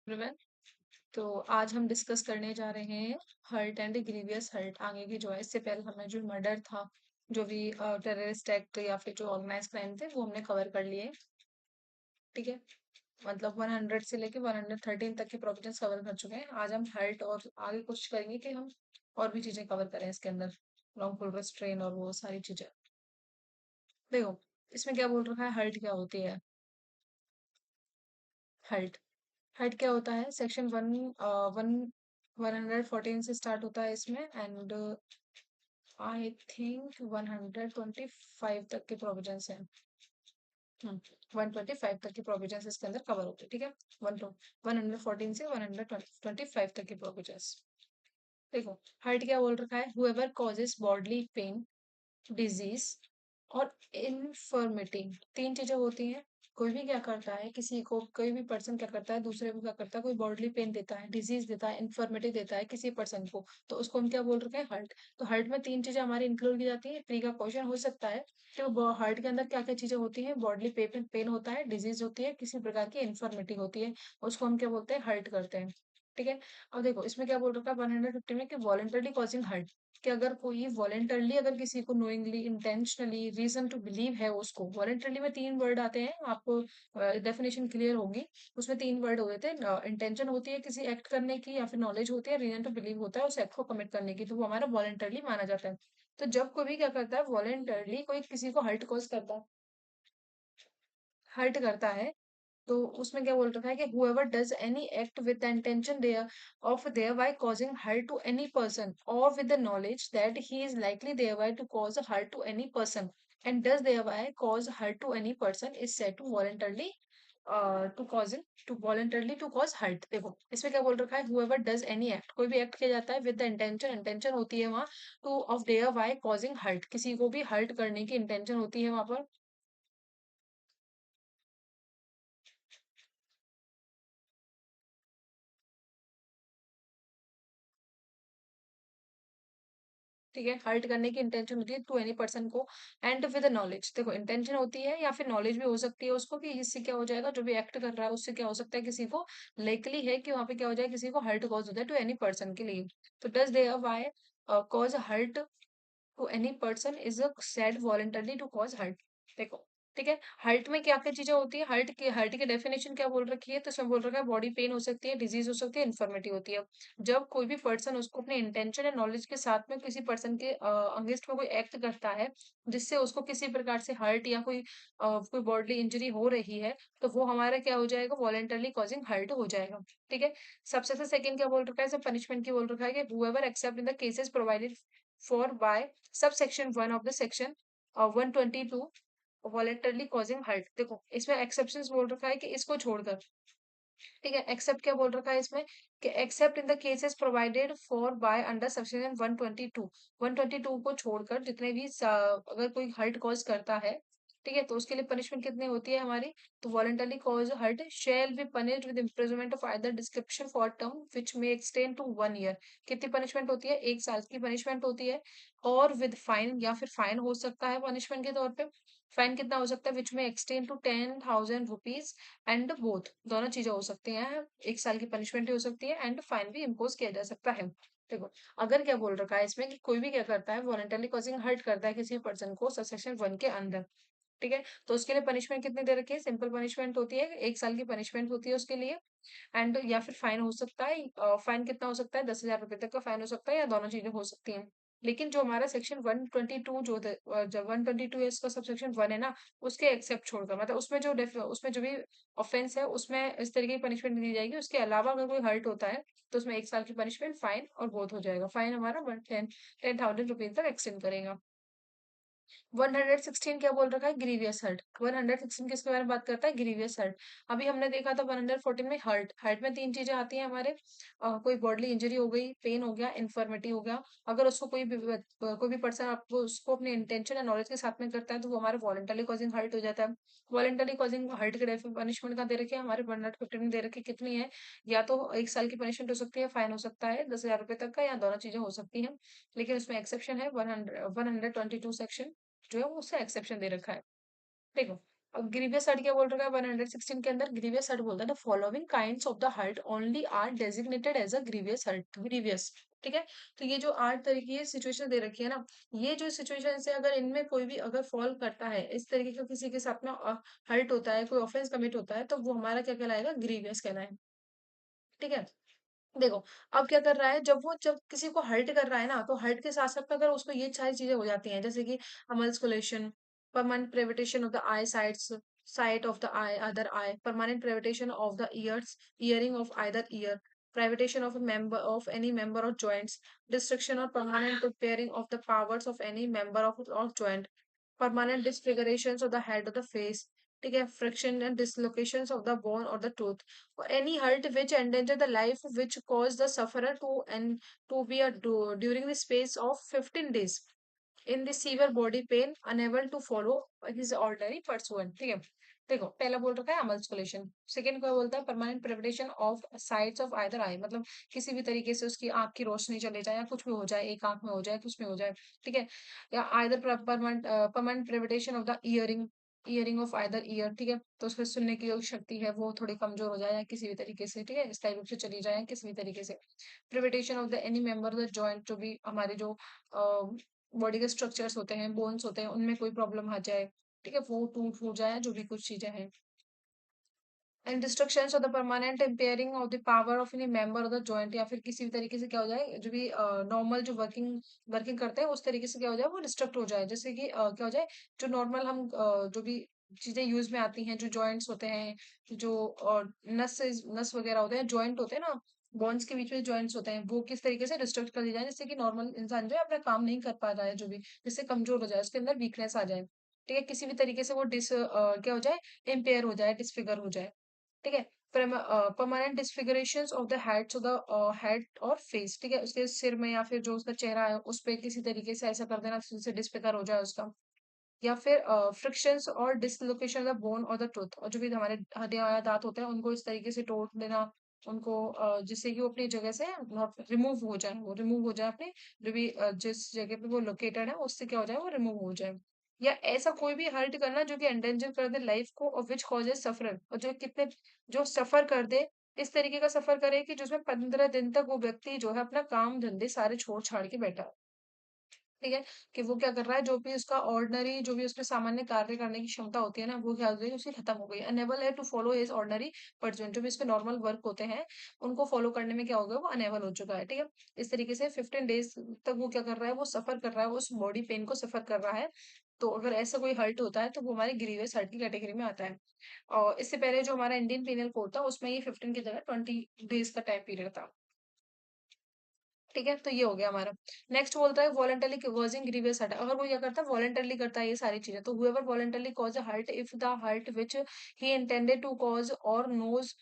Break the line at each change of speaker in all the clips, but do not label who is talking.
Everyone. तो आज हम डिस्कस करने जा रहे हैं हर्ट एंड ग्रीवियस हर्ट। आगे की जो है, इससे पहले हमें जो मर्डर था, जो भी टेररिस्ट एक्ट या फिर जो ऑर्गेनाइज क्राइम थे, वो हमने कवर कर लिए। ठीक है, मतलब 100 से लेके 113 तक के प्रोविजंस कवर कर चुके हैं। आज हम हर्ट और आगे कोशिश करेंगे कि हम और भी चीजें कवर करें इसके अंदर, रॉन्गफुल रिस्ट्रेन और वो सारी चीजें। देखो, इसमें क्या बोल रखा है, हर्ट क्या होती है। हर्ट हर्ट क्या होता है, सेक्शन वन 114 से स्टार्ट होता है इसमें, एंड आई थिंक 125 तक के प्रोविजंस हैं। 125 तक के प्रोविजंस इसके अंदर कवर होते हैं। ठीक है, 114 से 125 तक के प्रोविजंस। देखो, हर्ट क्या बोल रखा है, whoever causes bodily pain, disease or infirmity. तीन चीजें होती हैं। कोई भी क्या करता है, किसी को, कोई भी पर्सन क्या करता है, दूसरे को क्या करता है, कोई बॉडली पेन देता है, डिजीज देता है, इन्फर्मिटी देता है किसी पर्सन को, तो उसको हम क्या बोल रखे हैं, हर्ट। तो हर्ट में तीन चीजें हमारी इंक्लूड की जाती है। प्री का क्वेश्चन हो सकता है कि हर्ट के अंदर क्या क्या चीजें होती है। बॉडली पेन पेन होता है, डिजीज होती है, किसी प्रकार की इन्फर्मिटी होती है, उसको हम क्या बोलते हैं, हर्ट करते हैं। ठीक है, अब देखो इसमें क्या बोल रखा है 150 में, कि वॉलंटरली कॉजिंग हर्ट, कि अगर कोई वॉलेंटरली, अगर किसी को knowingly, intentionally, reason to believe है उसको। वॉलेंटरली में तीन वर्ड आते हैं, आपको डेफिनेशन क्लियर होगी। उसमें तीन वर्ड होते हैं, इंटेंशन होती है किसी एक्ट करने की, या फिर नॉलेज होती है, रीजन टू बिलीव होता है उस एक्ट को कमिट करने की, तो वो हमारा वॉलेंटरली माना जाता है। तो जब कोई भी क्या करता है, वॉलेंटरली कोई किसी को हर्ट करता है, तो उसमें क्या बोल रखा है कि whoever does any act with the intention there of thereby causing hurt to any person, or with the knowledge that he is likely thereby to cause hurt to any person, and does thereby cause hurt to any person, is said to voluntarily to cause hurt। देखो इसमें क्या बोल रखा है, whoever does any act, कोई भी act किया जाता है with the intention होती है वहां, to of thereby causing hurt, किसी को भी हर्ट करने की इंटेंशन होती है वहां पर। ठीक है, हर्ट करने की इंटेंशन होती है टू एनी पर्सन को, एंड विद नॉलेज। देखो, इंटेंशन होती है या फिर नॉलेज भी हो सकती है उसको, कि इससे क्या हो जाएगा, जो भी एक्ट कर रहा है उससे क्या हो सकता है, किसी को लाइकली है कि वहां पे क्या हो जाए, किसी को हर्ट कॉज हो जाए टू एनी पर्सन के लिए। तो does they why cause hurt to any person is a said voluntarily to cause hurt. देखो, ठीक है, हर्ट में क्या क्या चीजें होती है, हर्ट की डेफिनेशन क्या बोल रखी है, तो इसमें बोल रखा है बॉडी पेन हो सकती है, डिजीज हो सकती है, इन्फर्मिटी होती है। जब कोई भी पर्सन उसको अपने इंटेंशन या नॉलेज के साथ में किसी पर्सन के अगेंस्ट में कोई एक्ट करता है, जिससे उसको किसी प्रकार से हर्ट या कोई बॉडली इंजरी हो रही है, तो वो हमारा क्या हो जाएगा, वॉलेंटरली कॉजिंग हर्ट हो जाएगा। ठीक है, सबसे से सेकंड क्या बोल रखा है, सब पनिशमेंट की बोल रखा है कि whoever except in the cases provided for by subsection 1 of the section 122 voluntarily causing hurt. देखो इसमें एक्सेप्शंस बोल रखा है कि इसको छोड़कर। ठीक है, एक्सेप्ट क्या बोल रखा है इसमें, कि accept in the cases provided for by under section 122, 122 को छोड़कर जितने भी अगर कोई हर्ट कॉज करता है, ठीक है, तो उसके लिए पनिशमेंट कितनी होती है हमारी, तो voluntarily cause hurt shall be punished with imprisonment of either description for term which may extend to 1 year. कितनी पनिशमेंट होती है, 1 साल की पनिशमेंट होती है, और विद फाइन, या फिर फाइन हो सकता है पनिशमेंट के तौर पे। फाइन कितना हो सकता है, which may extend to 10,000 rupees, and both, दोनों चीजें हो सकती हैं। 1 साल की पनिशमेंट भी हो सकती है, एंड फाइन भी इम्पोज किया जा सकता है। देखो, अगर क्या बोल रखा है इसमें, कि कोई भी क्या करता है, वॉलेंटरली कॉजिंग हर्ट करता है किसी पर्सन को सबसेक्शन 1 के अंदर, ठीक है, तो उसके लिए पनिशमेंट कितनी दे रखी है, सिंपल पनिशमेंट होती है, 1 साल की पनिशमेंट होती है उसके लिए, एंड या फिर फाइन हो सकता है। फाइन कितना हो सकता है, 10,000 रुपए तक का फाइन हो सकता है, या दोनों चीजें हो सकती हैं। लेकिन जो हमारा सेक्शन 122 जब 122 इसका सब सेक्शन 1 है ना, उसके एक्सेप्ट छोड़कर, मतलब उसमें जो भी ऑफेंस है उसमें इस तरीके की पनिशमेंट दी जाएगी। उसके अलावा अगर कोई हर्ट होता है, तो उसमें 1 साल की पनिशमेंट, फाइन और बोथ हो जाएगा। फाइन हमारा 10,000 रुपीज तक एक्सटेंड करेगा। 116 क्या बोल रखा है, ग्रीवियस हर्ट। 116 किसके बारे में बात करता है, ग्रीवियस हर्ट। अभी हमने देखा था 114 में हर्ट, हर्ट में तीन चीजें आती हैं हमारे, कोई बॉडली इंजरी हो गई, पेन हो गया, इन्फर्मिटी हो गया। अगर उसको कोई भी पर्सन आपको उसको अपने इंटेंशन या नॉलेज के साथ में करता है, तो वो हमारे वॉलेंटरली कॉजिंग हर्ट हो जाता है। वॉलेंटरली कॉजिंग हर्ट के पनिशमेंट का दे रखे हैं हमारे 115 में दे रखे, कितनी है, या तो 1 साल की पनिशमेंट हो सकती है, फाइन हो सकता है 10,000 रुपए तक का, या दोनों चीजें हो सकती हैं। लेकिन उसमें एक्सेप्शन है, 122 सेक्शन जो है वो उससे एक्सेप्शन दे रखा है। देखो, अब ग्रीवियस हर्ट क्या बोल रखा है 116 के अंदर? ग्रीवियस हर्ट बोलता है the following kinds of the hurt only are designated as a grievous hurt. Grievous, ठीक है। तो ये जो 8 तरीके की सिचुएशन दे रखी है ना, ये जो सिचुएशन है अगर इनमें कोई भी अगर फॉल करता है, इस तरीके का किसी के साथ में हर्ट होता है, कोई ऑफेंस कमिट होता है, तो वो हमारा क्या कहलाएगा? ग्रीवियस कहलाएगा, ठीक है। देखो, अब क्या कर रहा है, जब किसी को हर्ट कर रहा है ना, तो हर्ट के साथ साथ अगर उसको ये सारी चीजें हो जाती हैं, जैसे कि emasculation, permanent privation of the eye sides, sight of the eye, other eye, permanent privation of the ears, hearing of either ear, privation of member of any member of joints, destruction or permanent impairing of the powers of any member of joint, permanent disfigurations of the head or the face, ठीक है, friction and dislocations of the bone or the tooth, or any hurt which endanger the life which cause the sufferer to be during the space of 15 days in the severe body pain unable to follow his ordinary pursuit, ठीक है। देखो, पहला बोल रखा है अमल्सकुलेशन, second क्या बोलता है? Permanent privation of sides of either eye, मतलब किसी भी तरीके से उसकी आंख की रोशनी चले जाए या कुछ भी हो जाए, एक आंख में हो जाए, कुछ में हो जाए, ठीक है। या either permanent permanent privation of the hearing, hearing of either ear, ठीक है। तो उसमें सुनने की जो शक्ति है वो थोड़ी कमजोर हो जाए या किसी भी तरीके से, ठीक है, स्थायी रूप से चली जाए किसी भी तरीके से। Privation of the any member of the joint, जो भी हमारे जो बॉडी के स्ट्रक्चर्स होते हैं, बोन्स होते हैं, उनमें कोई प्रॉब्लम आ जाए, ठीक है, वो टूट फूट जाए, जो भी कुछ चीजें हैं। And destructions of the permanent impairing of the power of any member of the joint, या फिर किसी भी तरीके से क्या हो जाए, जो भी नॉर्मल जो वर्किंग वर्किंग करते हैं उस तरीके से क्या हो जाए, वो डिस्ट्रक्ट हो जाए। जैसे कि क्या हो जाए, जो नॉर्मल हम जो भी चीजें यूज में आती हैं, जो जॉइंट्स होते हैं, जो नस नस वगैरह होते हैं, जॉइंट होते हैं ना, बॉन्स के बीच में जॉइंट्स होते हैं, वो किस तरीके से डिस्ट्रक्ट कर दी जाए, जिससे कि नॉर्मल इंसान जो है अपना काम नहीं कर पा रहा है, जो भी जिससे कमजोर हो जाए, उसके अंदर वीकनेस आ जाए, ठीक है, किसी भी तरीके से वो क्या हो जाए, इम्पेयर हो जाए, डिसफिगर हो जाए, ठीक है। Permanent disfiguration of the head, so the head और फेस, ठीक है, उसके सिर में या फिर जो उसका चेहरा है उस पे किसी तरीके से ऐसा कर देना जिससे डिस्फिगर हो जाए उसका। या फिर फ्रिक्शंस और डिसलोकेशन ऑफ द बोन और द टूथ, और जो भी हमारे हड्डियां या दांत होते हैं उनको इस तरीके से तोड़ देना, उनको जिससे कि वो अपनी जगह से रिमूव हो जाए, वो रिमूव हो जाए अपने, जो भी जिस जगह पे वो लोकेटेड है उससे क्या हो जाए, वो रिमूव हो जाए। या ऐसा कोई भी हर्ट करना जो कि एंडेंजर कर दे लाइफ को, और विच कॉजेज सफर, और जो कितने जो सफर कर दे, इस तरीके का सफर करे कि जिसमें 15 दिन तक वो व्यक्ति जो है अपना काम धंधे सारे छोड़ छाड़ के बैठा है, ठीक है, कि वो क्या कर रहा है, जो भी उसका ऑर्डिनरी, जो भी उसमें सामान्य कार्य करने की क्षमता होती है ना, वो क्या हो गई, उसकी खत्म हो गई, अनेबल है to follow his ordinary pursuits, जो भी उसके नॉर्मल वर्क होते हैं उनको फॉलो करने में क्या हो गया, वो अनेबल हो चुका है, ठीक है। इस तरीके से 15 डेज तक वो क्या कर रहा है, वो सफर कर रहा है, वो उस बॉडी पेन को सफर कर रहा है। तो अगर ऐसा कोई हर्ट होता है तो वो हमारे ग्रीवियस हर्ट की कैटेगरी में आता है। और इससे पहले जो हमारा इंडियन पीनल कोड था उसमें ये 15 की जगह 20 डेज का टाइम पीरियड था, ठीक है। तो ये हो गया हमारा। नेक्स्ट बोलता है वॉलंटरली कॉजिंग ग्रीवियस हर्ट, अगर कोई क्या करता है, वॉलंटरली करता है ये सारी चीजें, तो whoever voluntarily cause a hurt if the hurt which he intended to cause or knows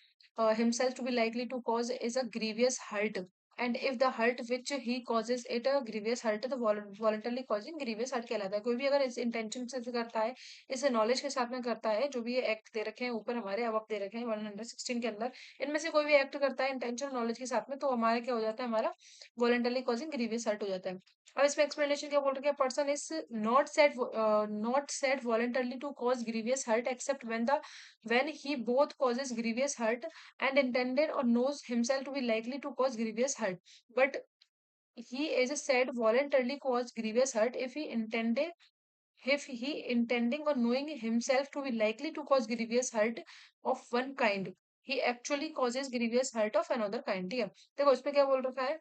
himself to be likely to cause is a grievous hurt, and if the hurt which he causes it a grievous hurt, तो voluntarily causing grievous hurt कहलाता है। कोई भी अगर इस intention से करता है, इस नॉलेज के साथ में करता है, जो भी ये एक्ट दे रखे हैं ऊपर हमारे, अब आप दे रखे हैं 116 के अंदर, इनमें से कोई भी एक्ट करता है इंटेंशन नॉलेज के साथ में, तो हमारा क्या हो जाता है, हमारा वॉलंटरली कॉजिंग ग्रीवियस हर्ट हो जाता है। अब इसमें एक्सप्लेनेशन क्या बोल रखे हैं, person is not said voluntarily to cause grievous hurt except when he both causes grievous hurt and intended or knows himself to be likely to cause grievous hurt, but he is said voluntarily cause grievous hurt if he intending or knowing himself to be likely to cause grievous hurt of one kind, he actually causes grievous hurt of another kind, ठीक है। देखो इसमें क्या बोल रखा है,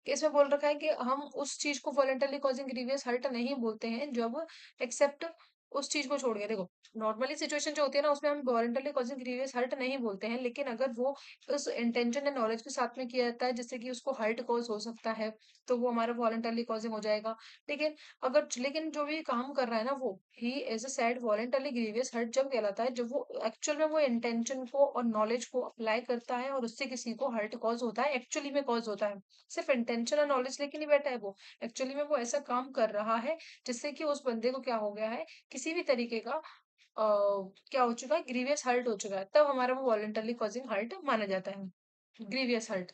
कि इसमें बोल रखा है कि हम उस चीज को वॉलंटरली कॉजिंग ग्रीवियस हर्ट नहीं बोलते हैं जब एक्सेप्ट उस चीज को छोड़ के, देखो नॉर्मली सिचुएशन जो होती है ना उसमें हम वॉलंटरली कॉजिंग ग्रीवियस हर्ट नहीं बोलते हैं, लेकिन अगर वो उस इंटेंशन एंड नॉलेज के साथ में किया जाता है जिससे कि उसको हर्ट कॉज हो सकता है, तो वो हमारा वॉलंटरली कॉजिंग हो जाएगा। लेकिन लेकिन जो भी काम कर रहा है ना, वो he is a said voluntarily grievous hurt जब कहलाता है, जब वो एक्चुअल में वो इंटेंशन को और नॉलेज को अप्लाई करता है और उससे किसी को हर्ट कॉज होता है, एक्चुअली में कॉज होता है, सिर्फ इंटेंशन और नॉलेज लेके नहीं बैठा है वो, एक्चुअली में वो ऐसा काम कर रहा है जिससे कि उस बंदे को क्या हो गया है, किसी भी तरीके का क्या हो चुका है, ग्रीवियस हर्ट हो चुका है, तब हमारा वो वॉलंटरली कॉजिंग हर्ट माना जाता है, ग्रीवियस हर्ट।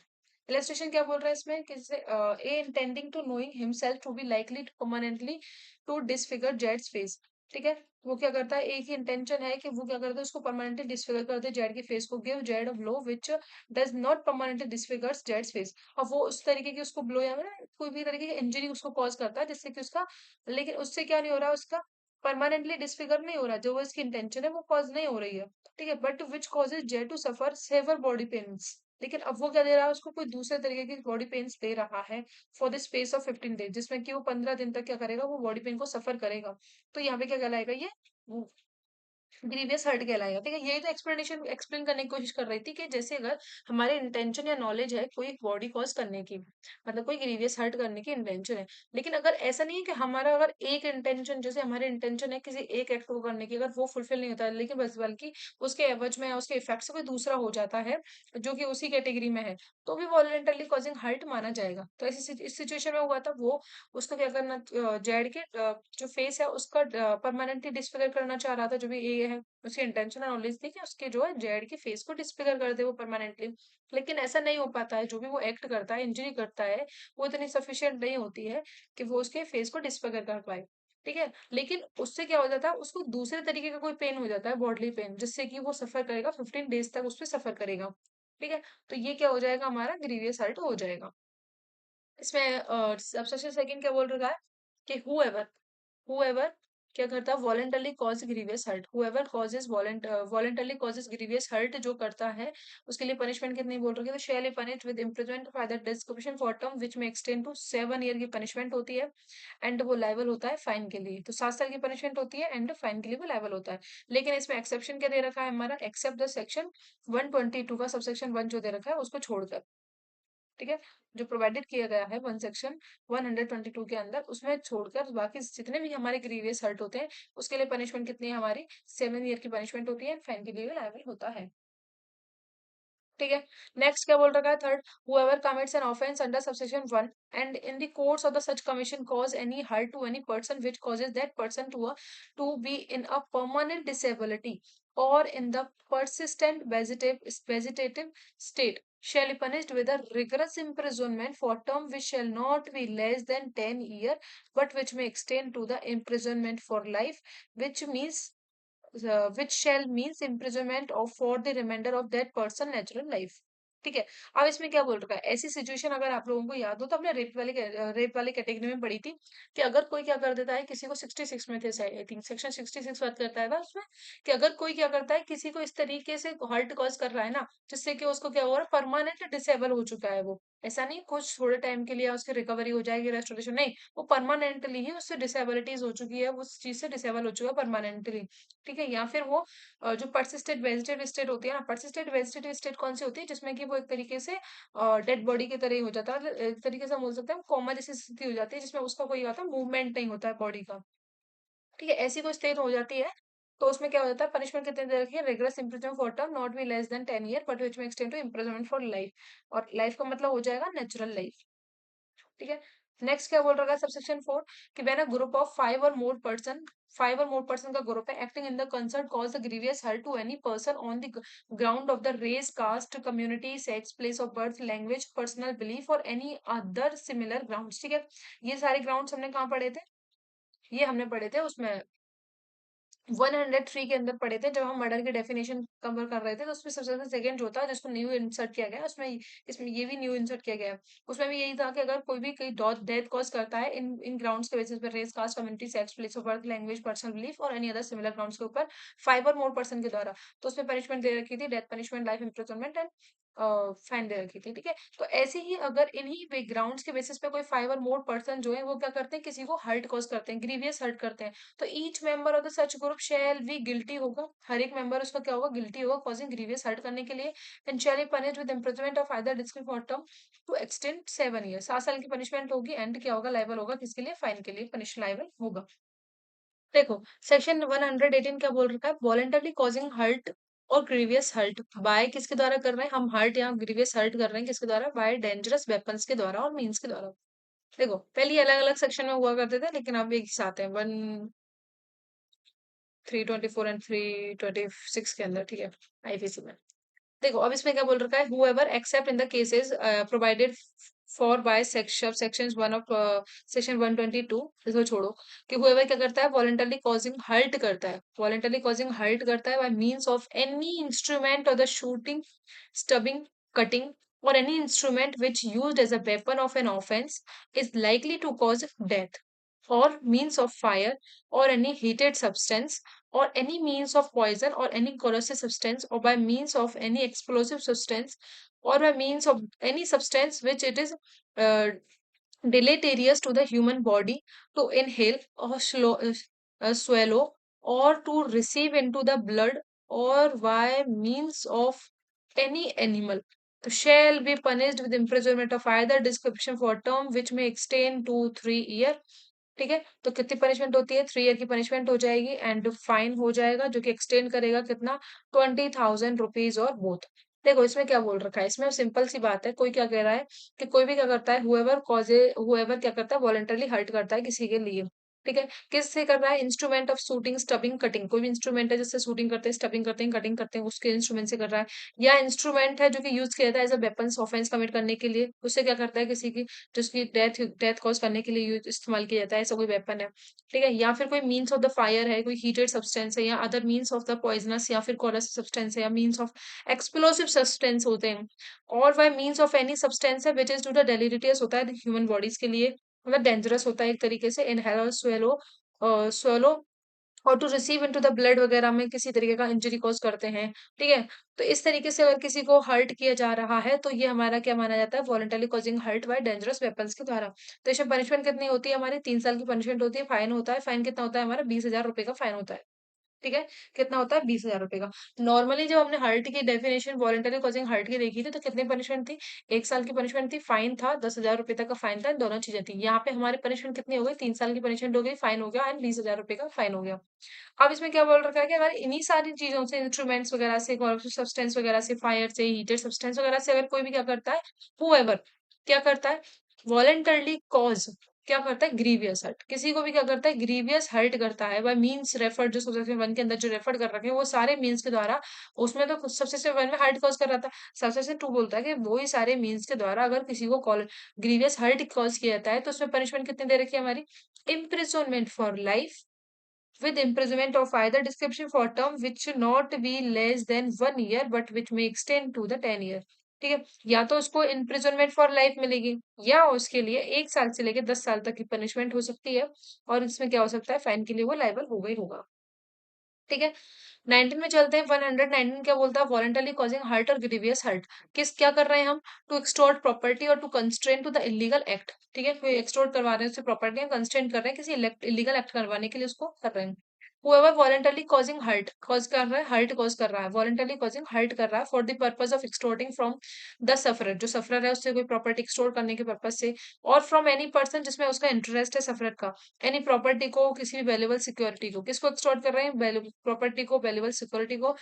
इलस्ट्रेशन क्या बोल रहा है इसमें, किसी A intending to knowing himself to be likely to permanently to disfigure जेड्स फेस, ठीक है। वो क्या करता है, एक ही इंटेंशन है कि वो क्या करता है, उसको परमानेंटली डिसफिगर कर दे जेड के फेस को, give Z a blow which does not permanently disfigures जेड्स फेस। अब वो उस तरीके की उसको ब्लो या ना कोई भी तरीके की इंजरी उसको कॉज करता है जिससे कि उसका, लेकिन उससे क्या नहीं हो रहा है, उसका परमानेंटली डिसफिगर नहीं हो रहा, जो वो इसकी इंटेंशन है वो कॉज नहीं हो रही है। ठीक है, but which causes Z to suffer severe body pains. लेकिन अब वो क्या दे रहा है, उसको कोई दूसरे तरीके की बॉडी पेन्स दे रहा है for the space of 15 days, जिसमें कि वो 15 दिन तक क्या करेगा, वो बॉडी पेन को सफर करेगा। तो यहाँ पे क्या कहलाएगा ये, ग्रीवियस हर्ट कहलाएगा। ठीक है, यही तो एक्सप्लेनेशन एक्सप्लेन करने की कोशिश कर रही थी कि जैसे अगर हमारे इंटेंशन या नॉलेज है कोई बॉडी कॉज करने की, मतलब कोई ग्रीवियस हर्ट करने की इंटेंशन है, लेकिन अगर ऐसा नहीं है कि हमारा अगर एक इंटेंशन, जैसे हमारे इंटेंशन है किसी एक एक्ट को करने की, अगर वो फुलफिल नहीं होता है, लेकिन बस बल्कि उसके एवज में या उसके इफेक्ट से कोई दूसरा हो जाता है जो कि उसी कैटेगरी में है, तो भी वॉलंटरली कॉजिंग हर्ट माना जाएगा। तो ऐसी इस सिचुएशन में हुआ था, वो उसका क्या करना, जेड के जो फेस है उसका परमानेंटली डिसफिगर करना चाह रहा था, जो भी ये है उसकी इंटेंशन और नॉलेज थी कि उसके जो है जेड के फेस को डिसफिगर कर दे वो परमानेंटली। लेकिन ऐसा नहीं हो पाता है, जो भी वो एक्ट करता है, इंजरी करता है, वो इतनी सफिशिएंट नहीं होती है कि वो उसके फेस को डिसफिगर कर पाए। ठीक है, लेकिन उससे क्या हो जाता है, उसको दूसरे तरीके का कोई पेन हो जाता है, बॉडली पेन, जिससे कि वो सफर करेगा, 15 डेज तक उस पर सफर करेगा। ठीक है, तो ये क्या हो जाएगा, हमारा ग्रीवियस हर्ट हो जाएगा। इसमें सबसेक्शन सेकंड क्या बोल रखा है कि whoever क्या करता है, voluntarily cause grievous hurt, whoever causes voluntarily causes grievous hurt जो करता है, उसके लिए पनिशमेंट कितनी बोल रखी है, तो shall punish with imprisonment for the description for term which may extend to 7 year की पनिशमेंट होती है, एंड वो लाइबल होता है फाइन के लिए, तो 7 साल की पनिशमेंट होती है एंड फाइन के लिए वो लाइबल होता है। लेकिन इसमें एक्सेप्शन क्या दे रखा है हमारा, एक्सेप्ट द सेक्शन 122 का सबसेक्शन 1 जो दे रखा है उसको छोड़कर। ठीक है, जो प्रोवाइडेड किया गया है वन सेक्शन 122 के अंदर, उसमें छोड़कर बाकी जितने भी हमारे ग्रीवियस हर्ट होते हैं उसके लिए पनिशमेंट कितनी है हमारी, 7 ईयर की पनिशमेंट होती है, फाइन के लिए लायबल होता है। ठीक है, नेक्स्ट क्या बोल रखा है third, whoever commits an offense under subsection 1 and in the course of the such commission cause any hurt to any person which causes that person to be in a permanent disability or in the persistent vegetative state shall be punished with a rigorous imprisonment for term which shall not be less than 10 year but which may extend to the imprisonment for life, which means which shall means imprisonment of for the remainder of that person natural life। ठीक है, अब इसमें क्या बोल रखा है, ऐसी situation अगर आप लोगों को याद हो तो हमने रेप वाली कैटेगरी में पढ़ी थी कि अगर कोई क्या कर देता है किसी को, 66 में थे आई थिंक सेक्शन 66 बात करता है ना उसमें, कि अगर कोई क्या करता है किसी को इस तरीके से हर्ट कॉज कर रहा है ना, जिससे कि उसको क्या हो रहा है, परमानेंट डिसेबल हो चुका है वो, ऐसा नहीं कुछ थोड़े टाइम के लिए उसकी रिकवरी हो जाएगी, रेस्टोरेशन नहीं, वो परमानेंटली ही उससे डिसेबिलिटीज हो चुकी है, वो उस चीज से डिसेबल हो चुका है परमानेंटली। ठीक है, या फिर वो जो परसिस्टेंट वेजिटेटिव स्टेट होती है ना, परसिस्टेंट वेजिटेटिव स्टेट कौन सी होती है, जिसमें कि वो एक तरीके से डेड बॉडी की तरह ही हो जाता है, मतलब एक तरीके से हम बोल सकते हैं कोमा जैसी स्थिति हो जाती है जिसमें उसका कोई आता मूवमेंट नहीं होता है बॉडी का। ठीक है, ऐसी कोई स्टेट हो जाती है, तो उसमें क्या हो जाता है, पनिशमेंट कितने दे रखी है, regular imprisonment for term not be less than 10 year but which may extend to imprisonment for life, और लाइफ का मतलब हो जाएगा नेचुरल लाइफ। ठीक है, नेक्स्ट क्या बोल रहा है सबसेक्शन 4 कि when a group of five or more person का ग्रुप है acting in the concert cause the grievous hurt to any person on the ground of the race caste community sex place of birth language personal belief or any other similar grounds. ठीक है, ये सारे grounds हमने कहाँ पढ़े थे, ये हमने पढ़े थे उसमें 103 के अंदर पढ़े थे जब हम मर्डर की डेफिनेशन कवर कर रहे थे, तो उसमें सबसे ज्यादा सेकंड जो था जिसको न्यू इंसर्ट किया गया है उसमें, इसमें ये भी न्यू इंसर्ट किया गया है, उसमें भी यही था कि अगर कोई भी कोई डेथ कॉज करता है इन इन ग्राउंड्स के बेसिस पर, race caste community sex place of birth language personal belief or any other similar grounds के ऊपर 5 और मोर पर्सन के द्वारा, तो उसमें पनिशमेंट दे रखी थी death punishment life imprisonment and fine they रखी थी। ठीक है, तो ऐसे ही अगर इन्हीं बैकग्राउंड्स के बेसिस पे कोई 5 और मोर पर्सन जो है वो क्या करते हैं, किसी को हर्ट कॉज करते हैं, ग्रीवियस हर्ट करते हैं, तो each member of the such group shall be guilty होगा, हर एक मेंबर उसका क्या होगा, गिल्टी होगा कॉजिंग ग्रीवियस हर्ट करने के लिए, and shall be punished with imprisonment of either description for term to extend 7 year, 7 साल की पनिशमेंट होगी, एंड क्या होगा, लाइबल होगा किसके लिए, फाइन के लिए पनिश लाइबल होगा। देखो, सेक्शन 118 क्या बोल रखा है, वॉलेंटरली कॉजिंग हर्ट और ग्रीवियस हर्ट बाय किसके द्वारा कर रहे हैं, हम हर्ट या ग्रीवियस हर्ट कर रहे हैं किसके द्वारा, बाय डेंजरस वेपन्स के द्वारा और मीन्स के द्वारा। देखो, पहले अलग अलग सेक्शन में हुआ करते थे लेकिन अब एक साथ है, 324 एंड 326 के अंदर। ठीक है, आईपीसी में। देखो, अब इसमें क्या बोल रखा है, whoever except in the cases provided for by section one of section 122, इसको छोड़ो, कि whoever क्या करता है, voluntarily causing hurt करता है, voluntarily causing hurt करता है by means of any instrument or the shooting, stabbing, cutting, or any instrument which used as a weapon of an offense is likely to cause death, or means of fire, or any heated substance, or any means of poison, or any corrosive substance, or by means of any explosive substance, or by means of any substance which it is uh, deleterious to the human body to inhale or swallow, or to receive into the blood, or by means of any animal, so shall be punished with imprisonment of either description for a term which may extend to 3 year। ठीक है, तो कितनी punishment होती है, 3 year की punishment हो जाएगी, and fine हो जाएगा जो कि एक्सटेंड करेगा कितना, 20,000 रुपीज और बोथ। देखो इसमें क्या बोल रखा है, इसमें सिंपल सी बात है, कोई क्या कह रहा है कि कोई भी क्या करता है, हुएवर क्या करता है, वॉलंटरली हर्ट करता है किसी के लिए, ठीक है, किससे कर रहा है, इंस्ट्रूमेंट ऑफ शूटिंग, स्टबिंग, कटिंग, कोई भी इंस्ट्रूमेंट है जिससे शूटिंग करते हैं, स्टबिंग करते हैं, कटिंग करते हैं, उसके इंस्ट्रूमेंट से कर रहा है, या इंस्ट्रूमेंट है जो कि यूज किया जाता है as a weapons offence commit करने के लिए, उससे क्या करता है, किसी की जिसकी डेथ डेथ कॉज करने के लिए यूज इस्तेमाल किया जाता है, ऐसा कोई वेपन है, ठीक है, या फिर कोई मीन्स ऑफ द फायर है, कोई हीटेड सब्सटेंस है, या other means of the poisonous या फिर कोरस सब्सटेंस है, या मीन्स ऑफ एक्सप्लोसिव सब्सटेंस होते हैं, और bye means of any substance है विच इज टू द डेलिटेरियस होता है ह्यूमन बॉडीज के लिए, मतलब डेंजरस होता है एक तरीके से, inhale or swallow, or to receive into the blood वगैरह में किसी तरीके का इंजरी कॉज करते हैं, ठीक है, तो इस तरीके से अगर किसी को हर्ट किया जा रहा है तो ये हमारा क्या माना जाता है, voluntarily causing hurt by dangerous weapons के द्वारा। तो इसमें पनिशमेंट कितनी होती है हमारी, 3 साल की पनिशमेंट होती है, फाइन होता है, फाइन कितना होता है हमारा, 20,000 रुपए का फाइन होता है, ठीक है, कितना होता है, 20,000 रुपए का। नॉर्मली जब हमने हर्ट की डेफिनेशन वॉलंटरी कॉजिंग हर्ट की देखी थी तो कितनी पनिशमेंट थी, 1 साल की पनिशमेंट थी, फाइन था, 10,000 रुपए तक का फाइन था, दोनों चीजें थी। यहाँ पे हमारी पनिशमेंट कितनी हो गई, 3 साल की पनिशमेंट हो गई, फाइन हो गया, एंड 20,000 रुपए का फाइन हो गया। अब इसमें क्या बोल रखा है कि अगर इन्हीं सारी चीजों से, इंस्ट्रूमेंट्स वगैरह से, सब्सटेंस वगैरह से, फायर से, हीटेड सब्सटेंस वगैरह से अगर कोई भी क्या करता है, whoever क्या करता है, वॉलंटरली कॉज क्या करता है, ग्रीवियस हर्ट, किसी को भी क्या करता है, ग्रीवियस हर्ट करता है बाय मींस रेफर्ड, जो सबसेक्शन 1 के अंदर जो रेफर कर रखे हैं वो सारे मींस के द्वारा, उसमें तो सबसेक्शन 1 में हर्ट कॉज कर रहा था, सबसेक्शन 2 बोलता है कि वो ही सारे मींस के द्वारा अगर किसी को कॉल ग्रीवियस हर्ट कॉज किया जाता है तो उसमें पनिशमेंट कितनी दे रखी है हमारी, imprisonment for life with imprisonment of either description for term which should not be less than 1 year but which may extend to the 10 year। ठीक है, या तो उसको imprisonment for life मिलेगी, या उसके लिए 1 साल से लेकर 10 साल तक की पनिशमेंट हो सकती है, और इसमें क्या हो सकता है, फाइन के लिए वो लायबल होगा ही होगा। ठीक है, 19 में चलते हैं, 119 क्या बोलता है, वॉलंटरली कॉजिंग हर्ट और ग्रीवियस हर्ट, किस क्या कर रहे हैं हम, to extort property or to constrain to the illegal act, ठीक है, कोई एक्सटोर्ट करवा रहे हैं उससे प्रॉपर्टी, कंस्ट्रेन कर रहे हैं किसी इलीगल एक्ट करवाने के लिए उसको कर रहे हैं। whoever voluntarily causing hurt cause कर रहा है, हर्ट कॉज कर रहा है, voluntarily causing हर्ट कर रहा है for the purpose of extorting from the sufferer, जो सफरर है उससे कोई प्रॉपर्टी एक्सटोर्ट करने के पर्पज से, और फ्रॉम एनी पर्सन जिसमें उसका इंटरेस्ट है सफरर का, एनी प्रॉपर्टी को, किसी भी वैल्यूएबल सिक्योरिटी को, किसको एक्सटॉर्ट कर रहे हैं, प्रॉपर्टी को, वैल्यूएबल सिक्योरिटी को,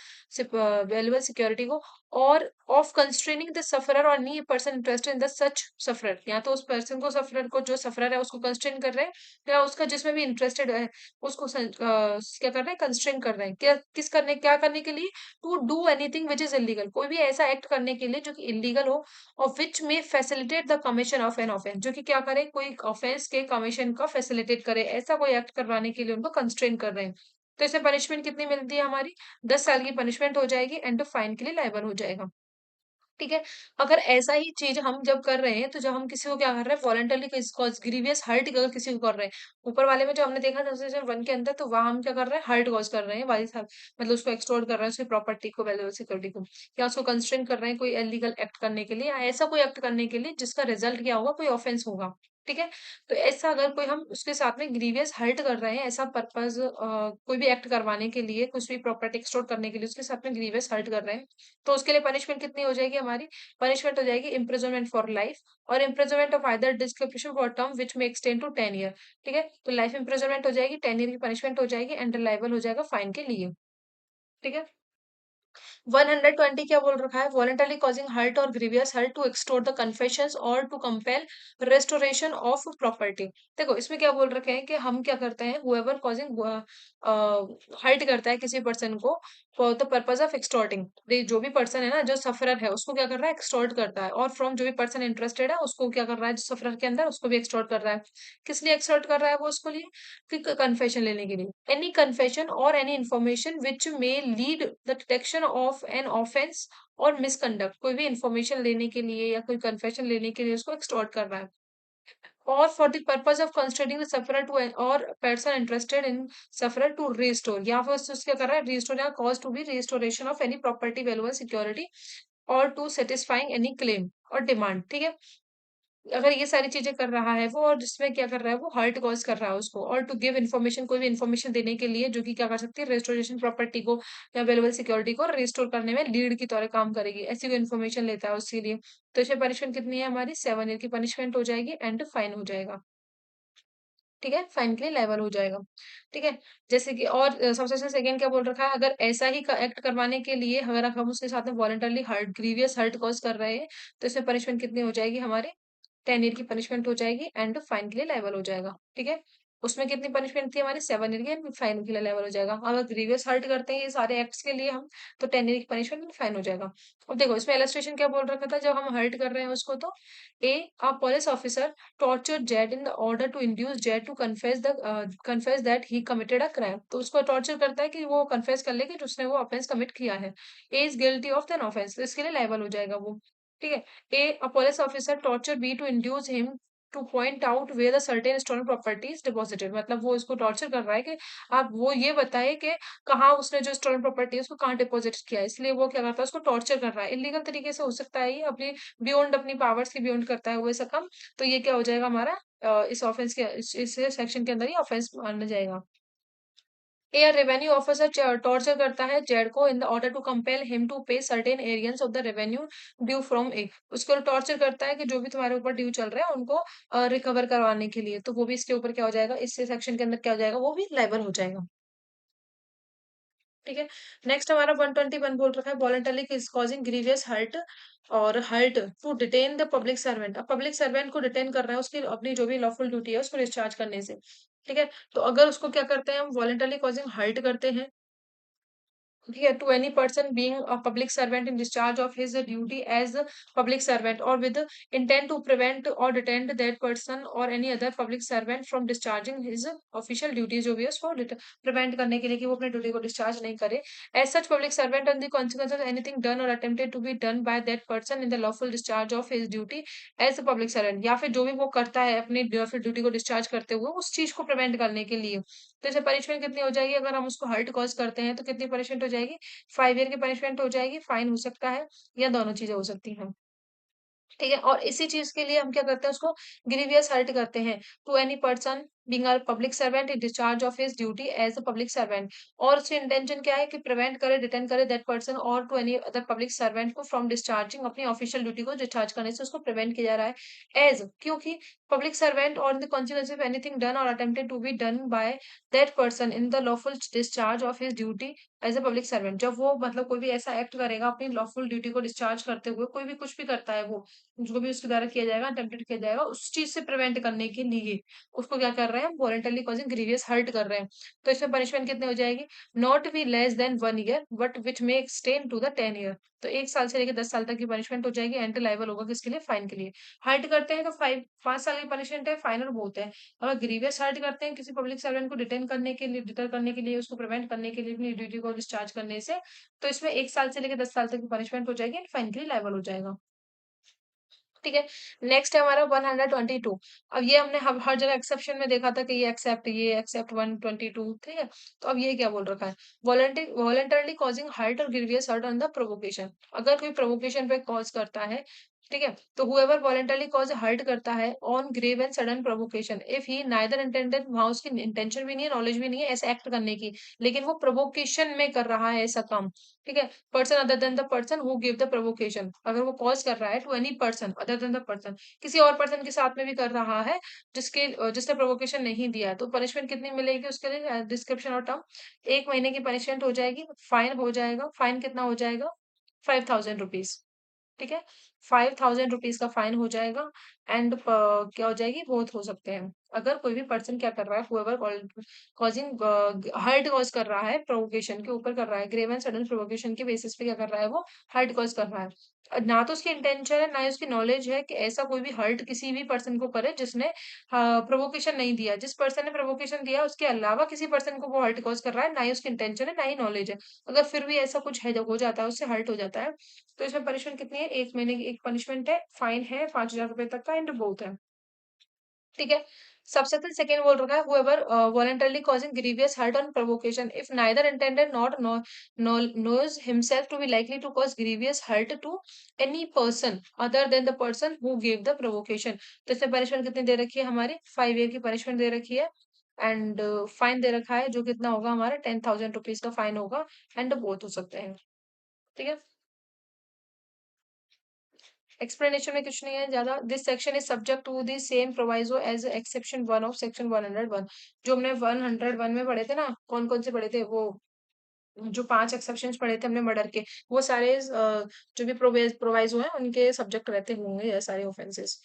वैल्यूएबल सिक्योरिटी को, और ऑफ कंस्ट्रेनिंग द सफरर और any person interested in the such sufferer, या तो उस पर्सन को, सफरर को, जो सफरर है उसको कंस्ट्रेन कर रहे हैं, या उसका जिसमें भी इंटरेस्टेड है उसको क्या कर रहे हैं, कंस्ट्रेन कर रहे हैं, क्या किस करने, क्या करने के लिए, to do anything which is illegal, कोई भी ऐसा एक्ट करने के लिए जो कि इलीगल हो, और विच में facilitate the commission of an offence, जो कि क्या करे, कोई ऑफेंस के कमीशन का फैसिलिटेट करे, ऐसा कोई एक्ट करवाने के लिए उनको कंस्ट्रेन कर रहे हैं। तो इसमें पनिशमेंट कितनी मिलती है हमारी, 10 साल की पनिशमेंट हो जाएगी, एंड फाइन के लिए लायबल हो जाएगा। ठीक है, अगर ऐसा ही चीज हम जब कर रहे हैं, तो जब हम किसी को क्या कर रहे हैं, वॉलंटरली ग्रीवियस हर्ट अगर किसी को कर रहे हैं, ऊपर वाले में जो हमने देखा था 1 के अंदर, तो वहां हम क्या कर रहे हैं, हर्ट कॉज कर रहे हैं वाली साहब, मतलब उसको एक्सटोर्ट कर रहे हैं, उसकी प्रॉपर्टी को, वैल्यूएबल सिक्योरिटी को, या उसको कंस्ट्रेन कर रहे हैं कोई इलीगल एक्ट करने के लिए, या ऐसा कोई एक्ट करने के लिए जिसका रिजल्ट क्या होगा, कोई ऑफेंस होगा। ठीक है, तो ऐसा अगर कोई हम उसके साथ में ग्रीवियस हर्ट कर रहे हैं, ऐसा पर्पज कोई भी एक्ट करवाने के लिए, कुछ भी प्रॉपर्टी एक्सटोर्ट करने के लिए उसके साथ में ग्रीवियस हर्ट कर रहे हैं, तो उसके लिए पनिशमेंट कितनी हो जाएगी हमारी, पनिशमेंट हो जाएगी imprisonment फॉर लाइफ, और imprisonment of either description for term which may extend to 10 year. ठीक है, तो लाइफ imprisonment हो जाएगी, 10 ईयर की पनिशमेंट हो जाएगी, एंड लाइबल हो जाएगा फाइन के लिए। ठीक है, 120 क्या बोल रखा है, वॉलंटरली कॉजिंग हर्ट और grievous hurt to extort the confessions और to compel restoration of property. देखो इसमें क्या बोल रखे हैं कि हम क्या करते हैं, whoever causing हर्ट करता है किसी पर्सन को फॉर द पर्पज ऑफ एक्सटॉर्टिंग, जो भी पर्सन है ना, जो सफरर है, उसको क्या कर रहा है, एक्सटॉर्ट करता है, और फ्रॉम जो भी पर्सन इंटरेस्टेड है उसको क्या कर रहा है, जो सफरर के अंदर, उसको भी एक्सटॉर्ट कर रहा है। किस लिए एक्सटॉर्ट कर रहा है वो उसको लिए, कि कन्फेशन लेने के लिए। Any confession or any information which may lead the detection of an offence or misconduct, कोई भी इंफॉर्मेशन लेने के लिए या कोई कन्फेशन लेने के लिए उसको एक्सटॉर्ट कर रहा है। और for the purpose of constraining the sufferer to, और person interested in sufferer to restore, या फिर उससे क्या कर रहा है, रिस्टोर या cause to be restoration of any property valuable security, और टू सेटिस्फाइंग एनी क्लेम और डिमांड, ठीक है। अगर ये सारी चीजें कर रहा है वो, और जिसमें क्या कर रहा है वो, हर्ट कॉज कर रहा है उसको, और टू गिव इन्फॉर्मेशन, कोई भी इन्फॉर्मेशन देने के लिए जो कि क्या कर सकती है, रेस्टोरेशन प्रॉपर्टी को या अवेलेबल सिक्योरिटी को रिस्टोर करने में लीड की तरह काम करेगी, ऐसी कोई इन्फॉर्मेशन लेता है उसके लिए। तो इसमें पनिशमेंट कितनी है हमारी, 7 ईयर की पनिशमेंट हो जाएगी एंड फाइन हो जाएगा। ठीक है, फाइन के लिए लायबल हो जाएगा। ठीक है, जैसे कि और सबसेक्शन सेकंड क्या बोल रखा है, अगर ऐसा ही एक्ट करवाने के लिए अगर हम उसके साथ में voluntarily hurt, grievous hurt cause कर रहे हैं, तो इसमें पनिशमेंट कितनी हो जाएगी हमारे, 10 ईयर की पनिशमेंट हो जाएगी एंड फाइन के लिए लायबल हो जाएगा। ठीक है, उसमें कितनी पनिशमेंट थी हमारी, 7 ईयर की, एंड फाइन के लिए लायबल हो जाएगा। अगर ग्रीवियस हर्ट करते हैं ये सारे एक्ट्स के लिए हम, तो 10 ईयर की पनिशमेंट, फाइन हो जाएगा। अब देखो इसमें इलस्ट्रेशन क्या बोल रखा था, जब हम हर्ट कर रहे हैं उसको, तो A a police officer tortured Jed in the order to induce Jed to confess that he committed a crime, तो उसको टॉर्चर करता है कि वो कन्फेस कर ले कि उसने वो ऑफेंस कमिट किया है। A is guilty of an offence, तो इसके लिए लायबल हो जाएगा वो। ठीक है, A a police officer torture B to induce him to point out where the certain stolen property is deposited, मतलब वो इसको टॉर्चर कर रहा है कि आप वो ये बताए कि कहाँ उसने जो स्टोलन प्रॉपर्टी है उसको कहाँ डिपॉजिट किया है, इसलिए वो क्या करता है, उसको टॉर्चर कर रहा है। इलीगल तरीके से हो सकता है ये, अपनी बियॉन्ड अपनी पावर्स के बियॉन्ड करता है वो ऐसा काम। तो ये क्या हो जाएगा हमारा, इस ऑफेंस के इस सेक्शन के अंदर ही ऑफेंस माना जाएगा। ए रेवेन्यू ऑफिसर टॉर्चर करता है जेड को in the order to compel him to pay certain arrears of the revenue due from A, उसको टॉर्चर करता है कि जो भी तुम्हारे ऊपर ड्यू चल रहा है उनको रिकवर करवाने के लिए, तो वो भी इसके ऊपर क्या हो जाएगा, इस सेक्शन के अंदर क्या हो जाएगा, वो भी लायबल हो जाएगा। ठीक है, नेक्स्ट हमारा 121 बोल रखा है, voluntarily causing grievous hurt or hurt to detain the public servant, अब पब्लिक सर्वेंट को डिटेन कर रहा है उसकी अपनी जो भी लॉफुल ड्यूटी है उसको डिस्चार्ज करने से। ठीक है, तो अगर उसको क्या करते हैं हम, वॉलंटरली कॉजिंग हर्ट करते हैं, ठीक है, to any person being a public servant in discharge of his duty as a public servant or with intent to prevent or detain that person or any other public servant from discharging his official duties, जो भी है उसको prevent करने के लिए कि वो अपने ड्यूटी को डिस्चार्ज नहीं करे। As such public servant and the consequences of anything done or attempted to be done by that person in the lawful discharge of his duty as a public servant, या फिर जो भी वो करता है अपनी फिर ड्यूटी को डिस्चार्ज करते हुए उस चीज को प्रिवेंट करने के लिए, तो इसे पनिशमेंट कितनी हो जाएगी, अगर हम उसको हर्ट कॉज करते हैं तो कितनी पनिशमेंट हो जाएगी, 5 ईयर की पनिशमेंट हो जाएगी, फाइन हो सकता है, या दोनों चीजें हो सकती हैं। ठीक है, और इसी चीज के लिए हम क्या करते हैं, उसको ग्रीवियस हर्ट करते हैं, to any person being a public servant in discharge of his duty as a public servant, और उसकी इंटेंशन क्या है कि प्रिवेंट करे, डिटेन करे that person or to any other public servant को फ्रॉम डिस्चार्जिंग, अपनी ऑफिशियल ड्यूटी को डिस्चार्ज करने से उसको प्रिवेंट किया जा रहा है। एज क्योंकि पब्लिक सर्वेंट और the consequence of anything done और attempted to be done by that person in the lawful discharge of his duty as a public servant, जब वो मतलब कोई भी ऐसा एक्ट करेगा अपनी लॉफुल ड्यूटी को डिस्चार्ज करते हुए, कोई भी कुछ भी करता है वो, जो भी उसके द्वारा किया जाएगा, अटेम्प्टेड किया जाएगा, उस चीज से प्रिवेंट करने के लिए उसको क्या कर रहे हैं, वॉलंटरली कॉजिंग ग्रीवियस हर्ट कर रहे हैं। तो इसमें पनिशमेंट कितनी हो जाएगी, not be less than 1 year but which may extend to the 10 year, तो 1 साल से लेकर 10 साल तक की पनिशमेंट हो जाएगी, एंड लाइबल होगा किसके लिए, फाइन के लिए। हर्ट करते हैं तो 5 साल की पनिशमेंट है, फाइन और बहुत है। अगर ग्रीवियस हर्ट करते हैं किसी पब्लिक सर्वेंट को डिटेन करने के लिए, डिटर करने के लिए, उसको प्रिवेंट करने के लिए अपनी ड्यूटी को डिस्चार्ज करने से, तो इसमें 1 साल से लेकर 10 साल तक की पनिशमेंट हो जाएगी एंड फाइन के लिए लायबल हो जाएगा। ठीक है, नेक्स्ट है हमारा 122। अब ये हमने हर जगह एक्सेप्शन में देखा था कि ये एक्सेप्ट 122, ठीक है। तो अब ये क्या बोल रखा है, वॉलंटरली कॉजिंग हर्ट और grievous hurt on the provocation, अगर कोई प्रोवोकेशन पे कॉज करता है, ठीक है, तो हुएवर वॉलंटरली कॉज हर्ट करता है on grave and sudden provocation, if he neither intended, वहां उसकी इंटेंशन भी नहीं है, नॉलेज भी नहीं है ऐसे एक्ट करने की, लेकिन वो प्रोवोकेशन में कर रहा है ऐसा काम। ठीक है, person other than the person who give the provocation, अगर वो कॉज कर रहा है to any person other than the person, किसी और पर्सन के साथ में भी कर रहा है जिसने प्रोवोकेशन नहीं दिया है, तो पनिशमेंट कितनी मिलेगी उसके लिए, डिस्क्रिप्शन और टर्म, 1 महीने की पनिशमेंट हो जाएगी, फाइन हो जाएगा, फाइन कितना हो जाएगा, 5,000 रुपीज। ठीक है, 5,000 रुपीज का फाइन हो जाएगा, एंड क्या हो जाएगी, बहुत हो सकते हैं, अगर कोई भी पर्सन क्या कर रहा है, whoever कॉजिंग हर्ट कॉज कर रहा है, प्रोवोकेशन के ऊपर कर रहा है, ग्रेव एंड सडन प्रोवोकेशन के बेसिस पे क्या कर रहा है, वो हर्ट कॉज कर रहा है। ना तो उसकी इंटेंशन है, ना ही उसकी नॉलेज है कि ऐसा कोई भी हर्ट किसी भी पर्सन को करे जिसने प्रोवोकेशन नहीं दिया। जिस पर्सन ने प्रोवोकेशन दिया उसके अलावा किसी पर्सन को वो हर्ट कॉज कर रहा है, ना ही उसकी इंटेंशन है, ना ही नॉलेज है। अगर फिर भी ऐसा कुछ है, जब हो जाता है, उससे हर्ट हो जाता है, तो इसमें पनिशमेंट कितनी है, 1 महीने की एक पनिशमेंट है, फाइन है 5,000 रुपए तक का, एंड बोथ है। ठीक है। सबसेक्शन सेकंड बोल रखा है, whoever voluntarily causing grievous hurt on provocation if neither intended knows himself to be likely to cause grievous hurt to any person other than the person who gave the provocation। तो इसमें punishment कितनी दे रखी है हमारी, 5 year की punishment दे रखी है, and fine they रखा है जो कितना होगा हमारा 10,000 रुपीज का फाइन होगा, एंड बोथ हो सकते हैं। ठीक है। एक्सप्लेनेशन में कुछ नहीं है ज्यादा। This section is subject to the same proviso as exception 1 of section 101। जो हमने 101 में पढ़े थे ना, कौन कौन से पढ़े थे वो, जो 5 एक्सेप्शंस पढ़े थे हमने मर्डर के, वो सारे जो भी प्रोवाइजो है उनके सब्जेक्ट रहते होंगे ये सारे ऑफेंसेस।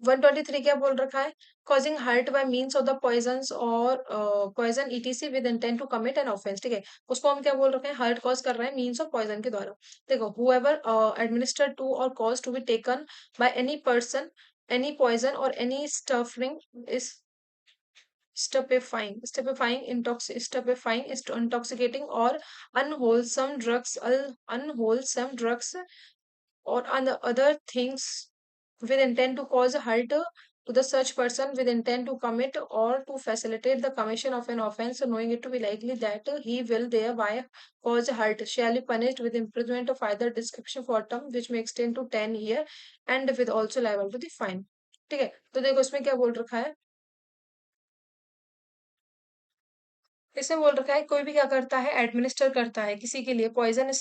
123 क्या बोल रखा है, causing hurt by means of the poisons or poison etc with intent to commit an offense। ठीक है, उसको हम क्या बोल रखे हैं, हर्ट कॉज कर रहे हैं मीन्स ऑफ पॉइजन के द्वारा। देखो, whoever administered to or caused to be taken by any person any poison or any stuffing is stupefying intoxicating or unwholesome drugs or other things with intent to cause hurt to the such person with intent to commit or to facilitate the commission of an offence, knowing it to be likely that he will thereby cause hurt, shall be punished with imprisonment of either description for term which may extend to 10 years and with also liable to the fine। ठीक है, तो देखो इसमें क्या बोल रखा है, इसमें बोल रखा है कोई भी क्या करता है, एडमिनिस्टर करता है किसी के लिए पॉइजन,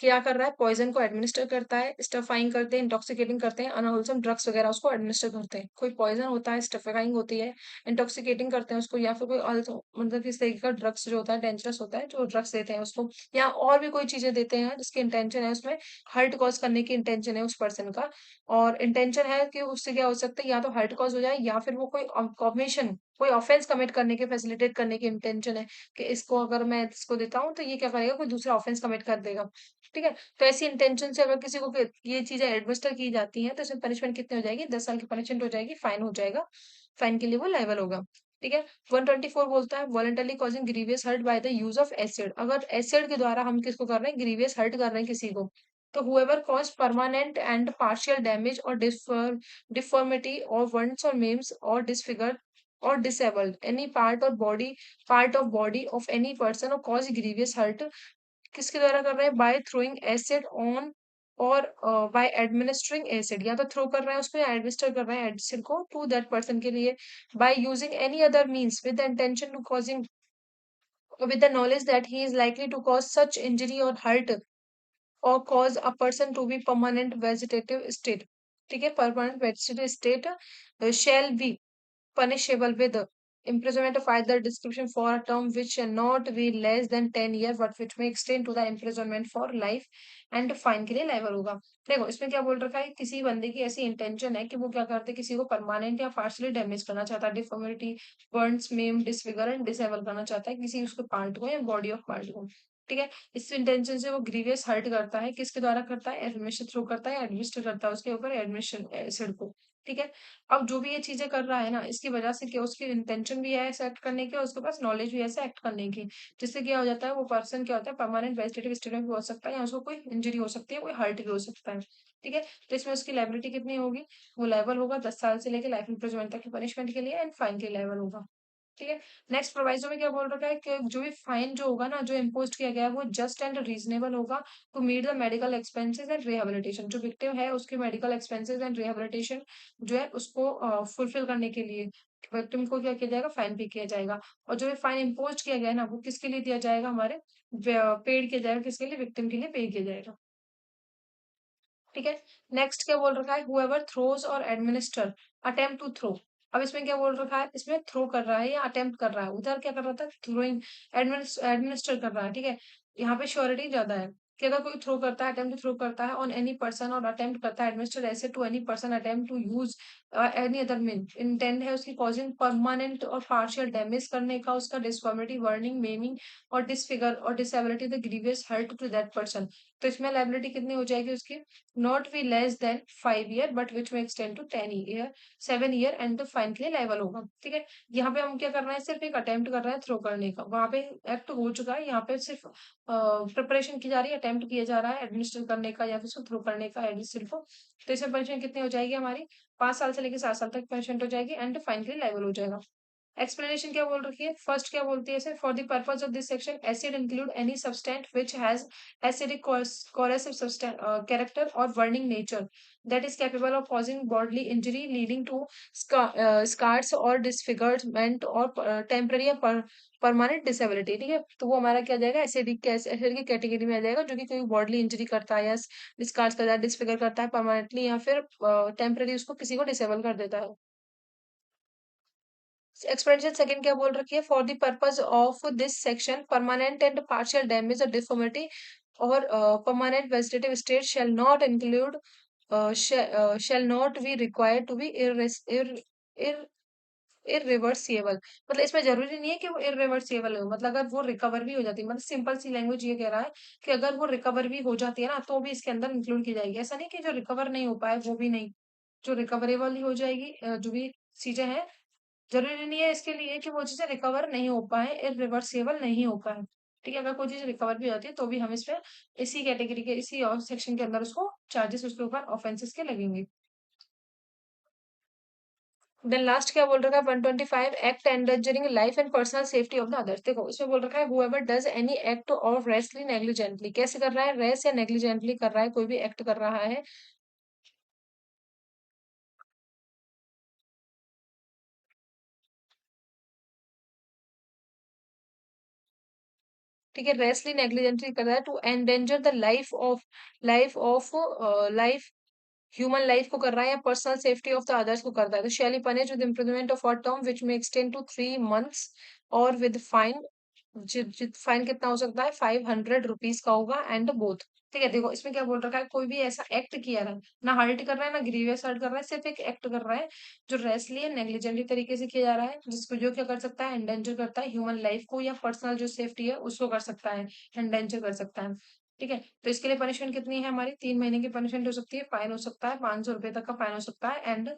क्या कर रहा है, पॉइजन को एडमिनिस्टर करता है, स्टफाइंग करते हैं, इंटॉक्सिकेटिंग करते हैं, अनहोलसम ड्रग्स वगैरह उसको एडमिनिस्टर करते हैं। कोई पॉइजन होता है, स्टफाइंग होती है, इंटॉक्सिकेटिंग करते हैं उसको, या फिर कोई मतलब किस तरीके का ड्रग्स जो होता है, डेंजरस होता है, जो ड्रग्स देते हैं उसको, या और भी कोई चीजें देते हैं जिसकी इंटेंशन है उसमें हर्ट कॉज करने की इंटेंशन है उस पर्सन का, और इंटेंशन है कि उससे क्या हो सकता है, या तो हर्ट कॉज हो जाए, या फिर वो कोई कॉमिशन कोई ऑफेंस कमिट करने के फैसिलिटेट करने की इंटेंशन है कि इसको अगर मैं इसको देता हूँ तो ये क्या करेगा, कोई दूसरा ऑफेंस कमिट कर देगा। ठीक है, तो ऐसी इंटेंशन से अगर किसी को ये चीजें एडमिनिस्टर की जाती हैं तो इसमें पनिशमेंट कितनी हो जाएगी, 10 साल की पनिशमेंट हो जाएगी, फाइन हो जाएगा, फाइन के लिए वो लायबल होगा। ठीक है। 124 बोलता है voluntarily causing grievous hurt by the use of acid. अगर एसिड के द्वारा हम किसको कर रहे हैं, ग्रीवियस हर्ट कर रहे हैं किसी को, तो whoever cause permanent and partial damage or deformity or wounds or maims or disfigure or disabled any part of body of any person or cause grievous hurt, किसके द्वारा कर रहे हैं, बाय थ्रोइंग एसिड ऑन और bye administering acid, या तो throw कर रहे हैं उसको या एडमिनिस्टर कर रहे हैं एसिड को टू दैट पर्सन के लिए, by using any other means with the intention to causing with the knowledge that he is likely to cause such injury or hurt or cause a person to be permanent vegetative state। ठीक है, permanent vegetative state shall be punishable with imprisonment of either description for a term which shall not be less than 10 years but which may extend to the imprisonment for life and fine के लिए liable होगा। देखो इसमें क्या बोल रखा है, किसी बंदे की ऐसी इंटेंशन है कि वो क्या करते, किसी को परमानेंट या पार्शली डैमेज करना चाहता है, deformity, Burns, ma'am, disfigure and disable करना चाहता है किसी उसके पार्ट को या बॉडी ऑफ पार्ट को। ठीक है, इस इंटेंशन से वो ग्रीवियस हर्ट करता है, किसके द्वारा करता है, एडमिनिस्टर थ्रू करता है, एडमिनिस्टर करता है उसके ऊपर एडमिशन एसिड को। ठीक है, अब जो भी ये चीजें कर रहा है ना, इसकी वजह से क्या उसकी इंटेंशन भी है ऐसे एक्ट करने की और उसके पास नॉलेज भी है ऐसे एक्ट करने की, जिससे क्या हो जाता है, वो पर्सन क्या होता है, परमानेंट वेजिटेटिव स्टेट में भी हो सकता है, या उसको कोई इंजरी हो सकती है, कोई हर्ट भी हो सकता है। ठीक है, तो इसमें उसकी लाइबिलिटी कितनी होगी, वो लेवल होगा 10 साल से लेकर लाइफ इम्प्रिजनमेंट तक की पनिशमेंट के लिए, एंड फाइन के लेवल होगा। ठीक है। नेक्स्ट प्रोवाइजो में क्या बोल रखा है कि जो भी फाइन जो होगा ना, जो इम्पोज किया गया है, वो जस्ट एंड रीजनेबल होगा to meet the medical expenses and rehabilitation. जो विक्टिम है उसके मेडिकल एक्सपेंसेस एंड रिहेबिलिटेशन जो है उसको फुलफिल करने के लिए विक्टिम को क्या किया जाएगा, फाइन पे किया जाएगा। और जो भी फाइन इम्पोज किया गया है ना, वो किसके लिए दिया जाएगा, हमारे पेड किया जाएगा, किसके लिए, विक्टिम के लिए पे किया जाएगा। ठीक है। नेक्स्ट क्या बोल रखा है, हुएवर थ्रोज और एडमिनिस्टर अटेम्प्ट टू थ्रो। अब इसमें क्या बोल रखा है, इसमें थ्रो कर रहा है या अटेम्प्ट कर रहा है, उधर क्या कर रहा था, थ्रोइंग, एडमिनिस्टर कर रहा है। ठीक है, यहाँ पे श्योरिटी ज्यादा है कि अगर कोई थ्रो करता है, अटेम्प्ट थ्रो करता है ऑन एनी पर्सन और अटेम्प्ट करता है एडमिनिस्टर ऐसे to any person attempt to use any other mean, intent है उसकी कॉजिंग परमानेंट और पार्शियल डैमेज करने का, उसका डिसफॉर्मिटी, वर्निंग, मेमिंग और डिसफिगर और disability the grievous hurt to that person. तो इसमें लाइबिलिटी कितनी हो जाएगी उसकी, not be less than 5 year but which may extend to 10 year, 7 year and the fine के लिए लाइबल होगा। ठीक है, यहाँ पे हम क्या कर रहे हैं, सिर्फ एक अटेम्प्ट कर रहे हैं थ्रो करने का, वहां पे एक्ट हो चुका है, यहाँ पे सिर्फ प्रिपरेशन की जा रही है, अटेम्प्ट किया जा रहा है एडमिनिस्टर करने का या फिर उसको थ्रो करने का सिर्फ। तो इसमें पनिशमेंट कितनी हो जाएगी हमारी, 5 साल से लेकर 7 साल तक पनिशमेंट हो जाएगी एंड फाइन के लिए लाइबल हो जाएगा। एक्सप्लेनेशन क्या बोल रखी है, फर्स्ट क्या बोलती है इसे, for the purpose of this section acid include any substance which has acidic corrosive character or burning nature that is capable of causing bodily injury leading to scars or disfigurement or temporary or permanent disability. ठीक है, तो वो हमारा क्या आ जाएगा, acid की category में आ जाएगा, जो कि कोई बॉडली इंजरी करता है या डिस्कार्ड करता है, डिसफिगर करता है परमानेंटली या फिर टेम्पररी उसको किसी को डिसेबल कर देता है। एक्सप्लेनेशन सेकंड क्या बोल रखी है, for the purpose of this section permanent and partial damage or deformity और permanent vegetative state shall not include shall not be required to be irreversible। मतलब इसमें जरूरी नहीं है कि वो irreversible हो, मतलब अगर वो रिकवर भी हो जाती है, मतलब सिंपल सी लैंग्वेज ये कह रहा है कि अगर वो रिकवर भी हो जाती है ना तो भी इसके अंदर इंक्लूड की जाएगी। ऐसा नहीं कि जो रिकवर नहीं हो पाए वो भी नहीं, जो रिकवरेबल ही हो जाएगी, जो भी चीजें हैं, जरूरी नहीं है इसके लिए कि वो चीजें रिकवर नहीं हो पाए, इरिवर्सिबल नहीं हो पाए। ठीक है, अगर कोई चीज रिकवर भी होती है तो भी हम इस पे इसी कैटेगरी के इसी और सेक्शन के अंदर उसको चार्जेस उसके ऊपर ऑफेंसेस के लगेंगे। देन लास्ट क्या बोल रखा है, 125 act endangering life and personal safety of the others. देखो इसमें बोल रखा है whoever does any act of rashly negligently, कैसे कर रहा है, रेस या नेग्लिजेंटली कर रहा है, कोई भी एक्ट कर रहा है। ठीक है, रेस्टली नेग्लिजेंटली कर रहा है to endanger the life human life को कर रहा है या personal safety of the others को करता है, तो shall punish with imprisonment of or term which may extend to 3 months or with fine. Fine कितना हो सकता है, 500 रुपीज का होगा एंड बोथ। ठीक है, देखो इसमें क्या बोल रखा है, कोई भी ऐसा एक्ट किया है ना, हर्ट कर रहा है ना ग्रीवियस हर्ट कर रहा है, सिर्फ एक एक्ट कर रहा है जो रेसली या नेग्लिजेंटली तरीके से किया जा रहा है, जिसको जो क्या कर सकता है, एंडेंजर करता है ह्यूमन लाइफ को या पर्सनल जो सेफ्टी है उसको कर सकता है, एंडेंजर कर सकता है। ठीक है, तो इसके लिए पनिशमेंट कितनी है हमारी, 3 महीने की पनिशमेंट हो सकती है, फाइन हो सकता है, 500 रुपए तक का फाइन हो सकता है एंड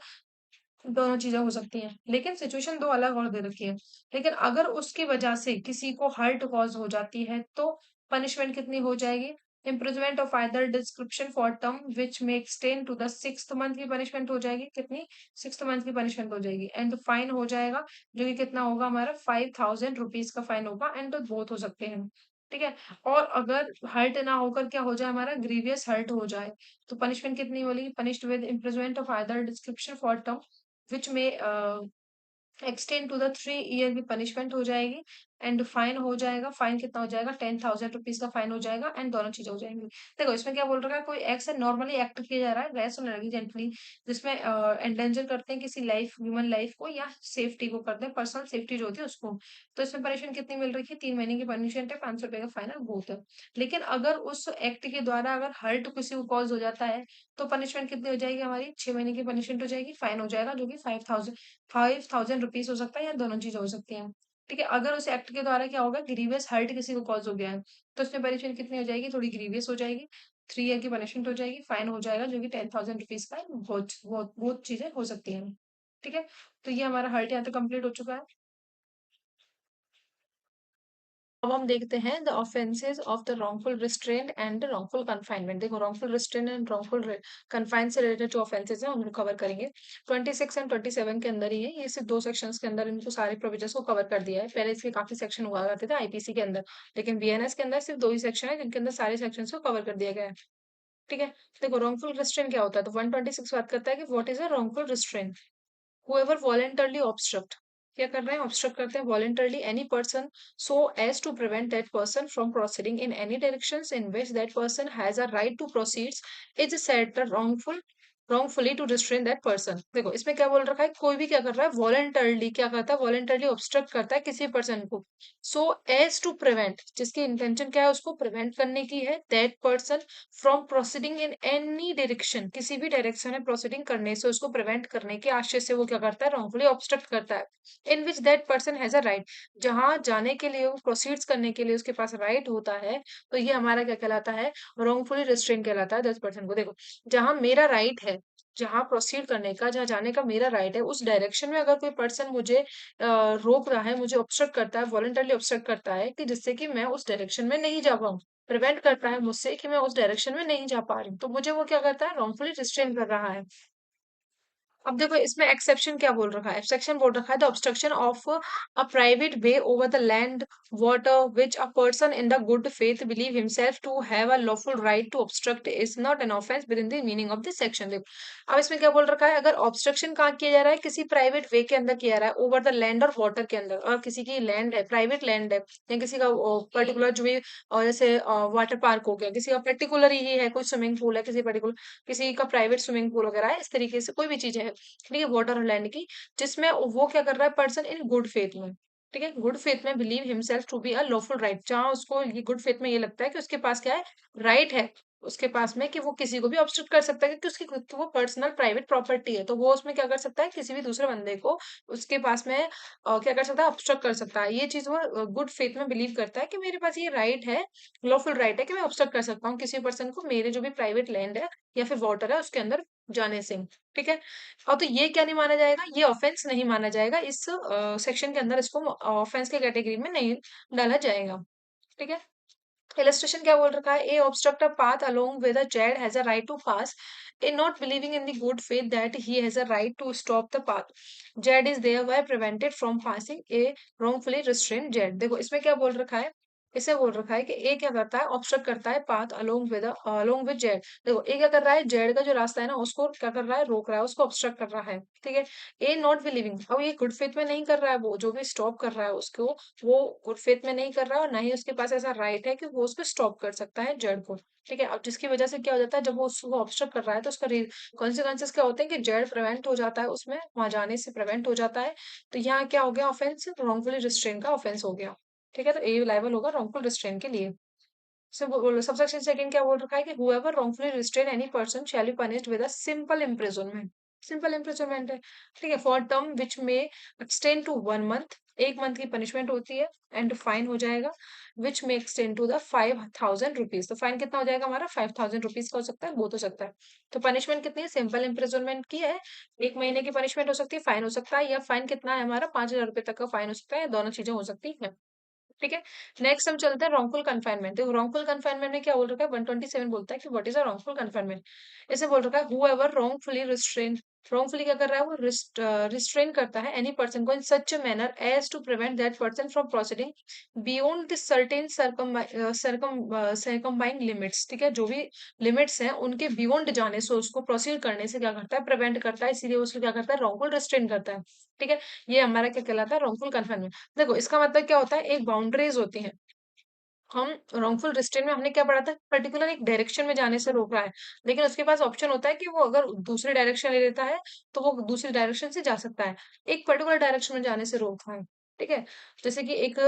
दोनों चीजें हो सकती हैं, लेकिन सिचुएशन दो अलग और दे रखी है। लेकिन अगर उसकी वजह से किसी को हर्ट कॉज हो जाती है तो पनिशमेंट कितनी हो जाएगी, imprisonment of either description for term which may extend to the 6th month की पनिशमेंट हो जाएगी, कितनी, 6th मंथ की पनिशमेंट हो जाएगी एंड फाइन हो जाएगा, जो कि कितना होगा हमारा 5,000 रुपीज का फाइन होगा एंड बोथ हो सकते हैं। ठीक है, और अगर हर्ट ना होकर क्या हो जाए हमारा, ग्रीवियस हर्ट हो जाए, तो पनिशमेंट कितनी होगी, punished with imprisonment of either description for term which may extend to the 3 year की पनिशमेंट हो जाएगी एंड फाइन हो जाएगा, फाइन कितना हो जाएगा, 10,000 रुपीज का फाइन हो जाएगा एंड दोनों चीजें हो जाएंगी। देखो इसमें क्या बोल रखा है, कोई एक्ट है नॉर्मली एक्ट किया जा रहा है रेस और नेग्लिजेंटली, जिसमें एंडेंजर करते हैं किसी लाइफ, ह्यूमन लाइफ को या सेफ्टी को करते हैं, पर्सनल सेफ्टी जो होती है उसको, तो इसमें पनिशमेंट कितनी मिल रही है, 3 महीने की पनिशमेंट है, 500 रुपए का फाइन है, बहुत है। लेकिन अगर उस एक्ट के द्वारा अगर हर्ट किसी को कॉज हो जाता है तो पनिशमेंट कितनी हो जाएगी हमारी, 6 महीने की पनिशमेंट हो जाएगी, फाइन हो जाएगा जो कि 5,000 रुपीज हो सकता है या दोनों चीजें हो सकती हैं। ठीक है, अगर उस एक्ट के द्वारा क्या होगा, ग्रीवियस हर्ट किसी को कॉज हो गया है तो उसमें पनिशमेंट कितनी हो जाएगी, थोड़ी ग्रीवियस हो जाएगी, 3 ईयर की पनिशमेंट हो जाएगी, फाइन हो जाएगा जो कि 10,000 रुपीज का है, बहुत चीजें हो सकती हैं। ठीक है, तो ये हमारा हर्ट यहाँ तक कंप्लीट हो चुका है। अब हम देखते हैं the offences of the wrongful restraint and wrongful confinement. देखो wrongful restraint and wrongful confine से रिलेटेड जो ऑफेंसेस हैं उनको कवर करेंगे। 26 एंड 27 के अंदर ही है ये, सिर्फ 2 सेक्शंस के अंदर इनको सारे प्रोविजंस को कवर कर दिया है। पहले इसके काफी सेक्शन हुआ करते थे आईपीसी के अंदर, लेकिन बीएनएस के अंदर सिर्फ 2 ही सेक्शन है जिनके अंदर सारे सेक्शंस को कवर कर दिया गया है। ठीक है, देखो रॉन्गफुल रिस्ट्रेंट क्या होता है, तो 126 बात करता है कि what is a wrongful restraint. whoever voluntarily obstruct, क्या कर रहे हैं, ऑब्स्ट्रक्ट करते हैं voluntarily any person so as to prevent that person from proceeding in any directions in which that person has a right to proceed is said the wrongful wrongfully to restrain that person। देखो इसमें क्या बोल रखा है, कोई भी क्या कर रहा है, वॉलंटरली क्या करता है, वॉलंटरली ऑब्स्ट्रक्ट करता है किसी पर्सन को, सो एज टू प्रिवेंट, जिसकी इंटेंशन क्या है, उसको प्रिवेंट करने की है, that person from proceeding in any direction, किसी भी डायरेक्शन में प्रोसीडिंग करने से उसको प्रिवेंट करने के आशय से वो क्या करता है, रॉन्गफुली ऑब्स्ट्रक्ट करता है, in which that person has a right, जहां जाने के लिए, वो प्रोसीड्स करने के लिए उसके पास राइट होता है, तो ये हमारा क्या कहलाता है, रॉन्गफुली रिस्ट्रेन कहलाता है 10% को। देखो जहां मेरा राइट है, जहाँ प्रोसीड करने का, जहाँ जाने का मेरा राइट है, उस डायरेक्शन में अगर कोई पर्सन मुझे रोक रहा है, मुझे ऑब्स्ट्रक्ट करता है, वॉलंटरली ऑब्स्ट्रक्ट करता है कि जिससे कि मैं उस डायरेक्शन में नहीं जा पाऊँ, प्रिवेंट करता है मुझसे कि मैं उस डायरेक्शन में नहीं जा पा रही हूँ, तो मुझे वो क्या करता है, रॉन्गफुली रिस्ट्रेन कर रहा है। अब देखो इसमें एक्सेप्शन क्या बोल रखा है, एक्सेप्शन बोल रखा है, the obstruction of a private way over the land water which a person in the good faith believe himself to have a lawful right to obstruct is not an offence within the meaning of this section. देखो अब इसमें क्या बोल रखा है, अगर obstruction कहाँ किया जा रहा है, किसी प्राइवेट वे के अंदर किया जा रहा है, ओवर द लैंड और वाटर के अंदर, और किसी की लैंड है, प्राइवेट लैंड है, या किसी का पर्टिकुलर जो भी जैसे वाटर पार्क हो गया, किसी का पर्टिकुलर ही है, कोई स्विमिंग पूल है, किसी पर्टिकुलर, किसी का प्राइवेट स्विमिंग पूल वगैरह है, इस तरीके से कोई भी चीज है, ठीक है, वाटर और लैंड की, जिसमें वो क्या कर रहा है, पर्सन इन गुड फेथ में, ठीक है, गुड फेथ में believe himself to be a lawful right, जहां उसको ये गुड फेथ में ये लगता है कि उसके पास क्या है, राइट है, उसके पास में कि वो किसी को भी ऑब्स्ट्रक्ट कर सकता है, क्योंकि उसकी खुद की वो पर्सनल प्राइवेट प्रॉपर्टी है, तो वो उसमें क्या कर सकता है, किसी भी दूसरे बंदे को उसके पास में क्या कर सकता है, ऑब्स्ट्रक्ट कर सकता है, ये चीज वो गुड फेथ में बिलीव करता है कि मेरे पास ये राइट है, लॉफुल राइट है कि मैं ऑब्स्ट्रक्ट कर सकता हूँ किसी पर्सन को, मेरे जो भी प्राइवेट लैंड है या फिर वाटर है उसके अंदर जाने से, ठीक है। और तो ये क्या नहीं माना जाएगा, ये ऑफेंस नहीं माना जाएगा, इस सेक्शन के अंदर इसको ऑफेंस के कैटेगरी में नहीं डाला जाएगा, ठीक है। इलस्ट्रेशन क्या बोल रखा है, A obstruct a path along with a Z has a right to pass in not believing in the good faith that he has a right to stop the path, jed is thereby prevented from passing a wrongfully restrained jed। देखो इसमें क्या बोल रखा है, इसे बोल रखा है कि ए क्या करता है, ऑब्स्ट्रक्ट करता है पाथ अलोंग विद जेड। देखो ए क्या कर रहा है, जेड का जो रास्ता है ना उसको क्या कर रहा है, रोक रहा है, उसको ऑब्स्ट्रक्ट कर रहा है, ठीक है। ए नॉट बिलीविंग, अब ये गुड फेथ में नहीं कर रहा है, वो जो भी स्टॉप कर रहा है उसको, वो गुड फेथ में नहीं कर रहा है, और ना ही उसके पास ऐसा राइट है कि वो उसको स्टॉप कर सकता है जेड को, ठीक है। अब जिसकी वजह से क्या हो जाता है, जब वो उसको ऑब्स्ट्रक्ट कर रहा है तो उसका कॉन्सिक्वेंसेस क्या होते हैं कि जेड प्रिवेंट हो जाता है, उसमें वहां जाने से प्रिवेंट हो जाता है, तो यहाँ क्या हो गया, ऑफेंस रॉन्गफुली रिस्ट्रेन का ऑफेंस हो गया, ठीक है, तो ए लायबल होगा रॉन्गफुल रिस्ट्रेन के लिए। सबसेक्शन सेकंड क्या बोल रखा है कि whoever wrongfully restrain any person shall be punished with a simple imprisonment, simple imprisonment है, ठीक है, for term which may extend to 1 month, 1 month की पनिशमेंट होती है, एंड फाइन हो जाएगा विच may extend to the 5,000 rupees, तो फाइन कितना हो जाएगा हमारा, 5,000 रुपीज का हो सकता है, बहुत हो सकता है। तो पनिशमेंट कितनी है, सिंपल इम्प्रिजनमेंट की है, 1 महीने की पनिशमेंट हो सकती है, फाइन हो सकता है, या फाइन कितना है हमारा, 5,000 रुपए तक का फाइन हो सकता है, दोनों चीजें हो सकती है, ठीक है। नेक्स्ट हम चलते हैं रॉन्गफुल कन्फाइनमेंट। देखो रॉन्गफुल कन्फाइनमेंट में क्या बोल रखा है, 127 बोलता है कि what is a wrongful confinement. इसे बोल रखा है हु रॉन्गफुली रिस्ट्रेन, रॉन्गफुली क्या कर रहा है, वो रिस्ट्रेन करता है एनी पर्सन को in such a manner as to prevent that person from proceeding beyond this certain circumscribing limits, ठीक है, जो भी लिमिट्स हैं उनके बियॉन्ड जाने से, उसको प्रोसीड करने से क्या करता है, प्रिवेंट करता है, इसीलिए उसको क्या करता है, रॉन्गफुल रिस्ट्रेन करता है, ठीक है। ये हमारा क्या कहलाता है, रॉन्गफुल कन्फाइनमेंट। देखो इसका मतलब क्या होता है, एक बाउंड्रीज होती हैं, हम रॉन्गफुल रिस्ट्रेन में हमने क्या पढ़ा था, पर्टिकुलर एक डायरेक्शन में जाने से रोक रहा है, लेकिन उसके पास ऑप्शन होता है कि वो अगर दूसरे डायरेक्शन ले लेता है तो वो दूसरी डायरेक्शन से जा सकता है, एक पर्टिकुलर डायरेक्शन में जाने से रोक रहा है, ठीक है। जैसे कि एक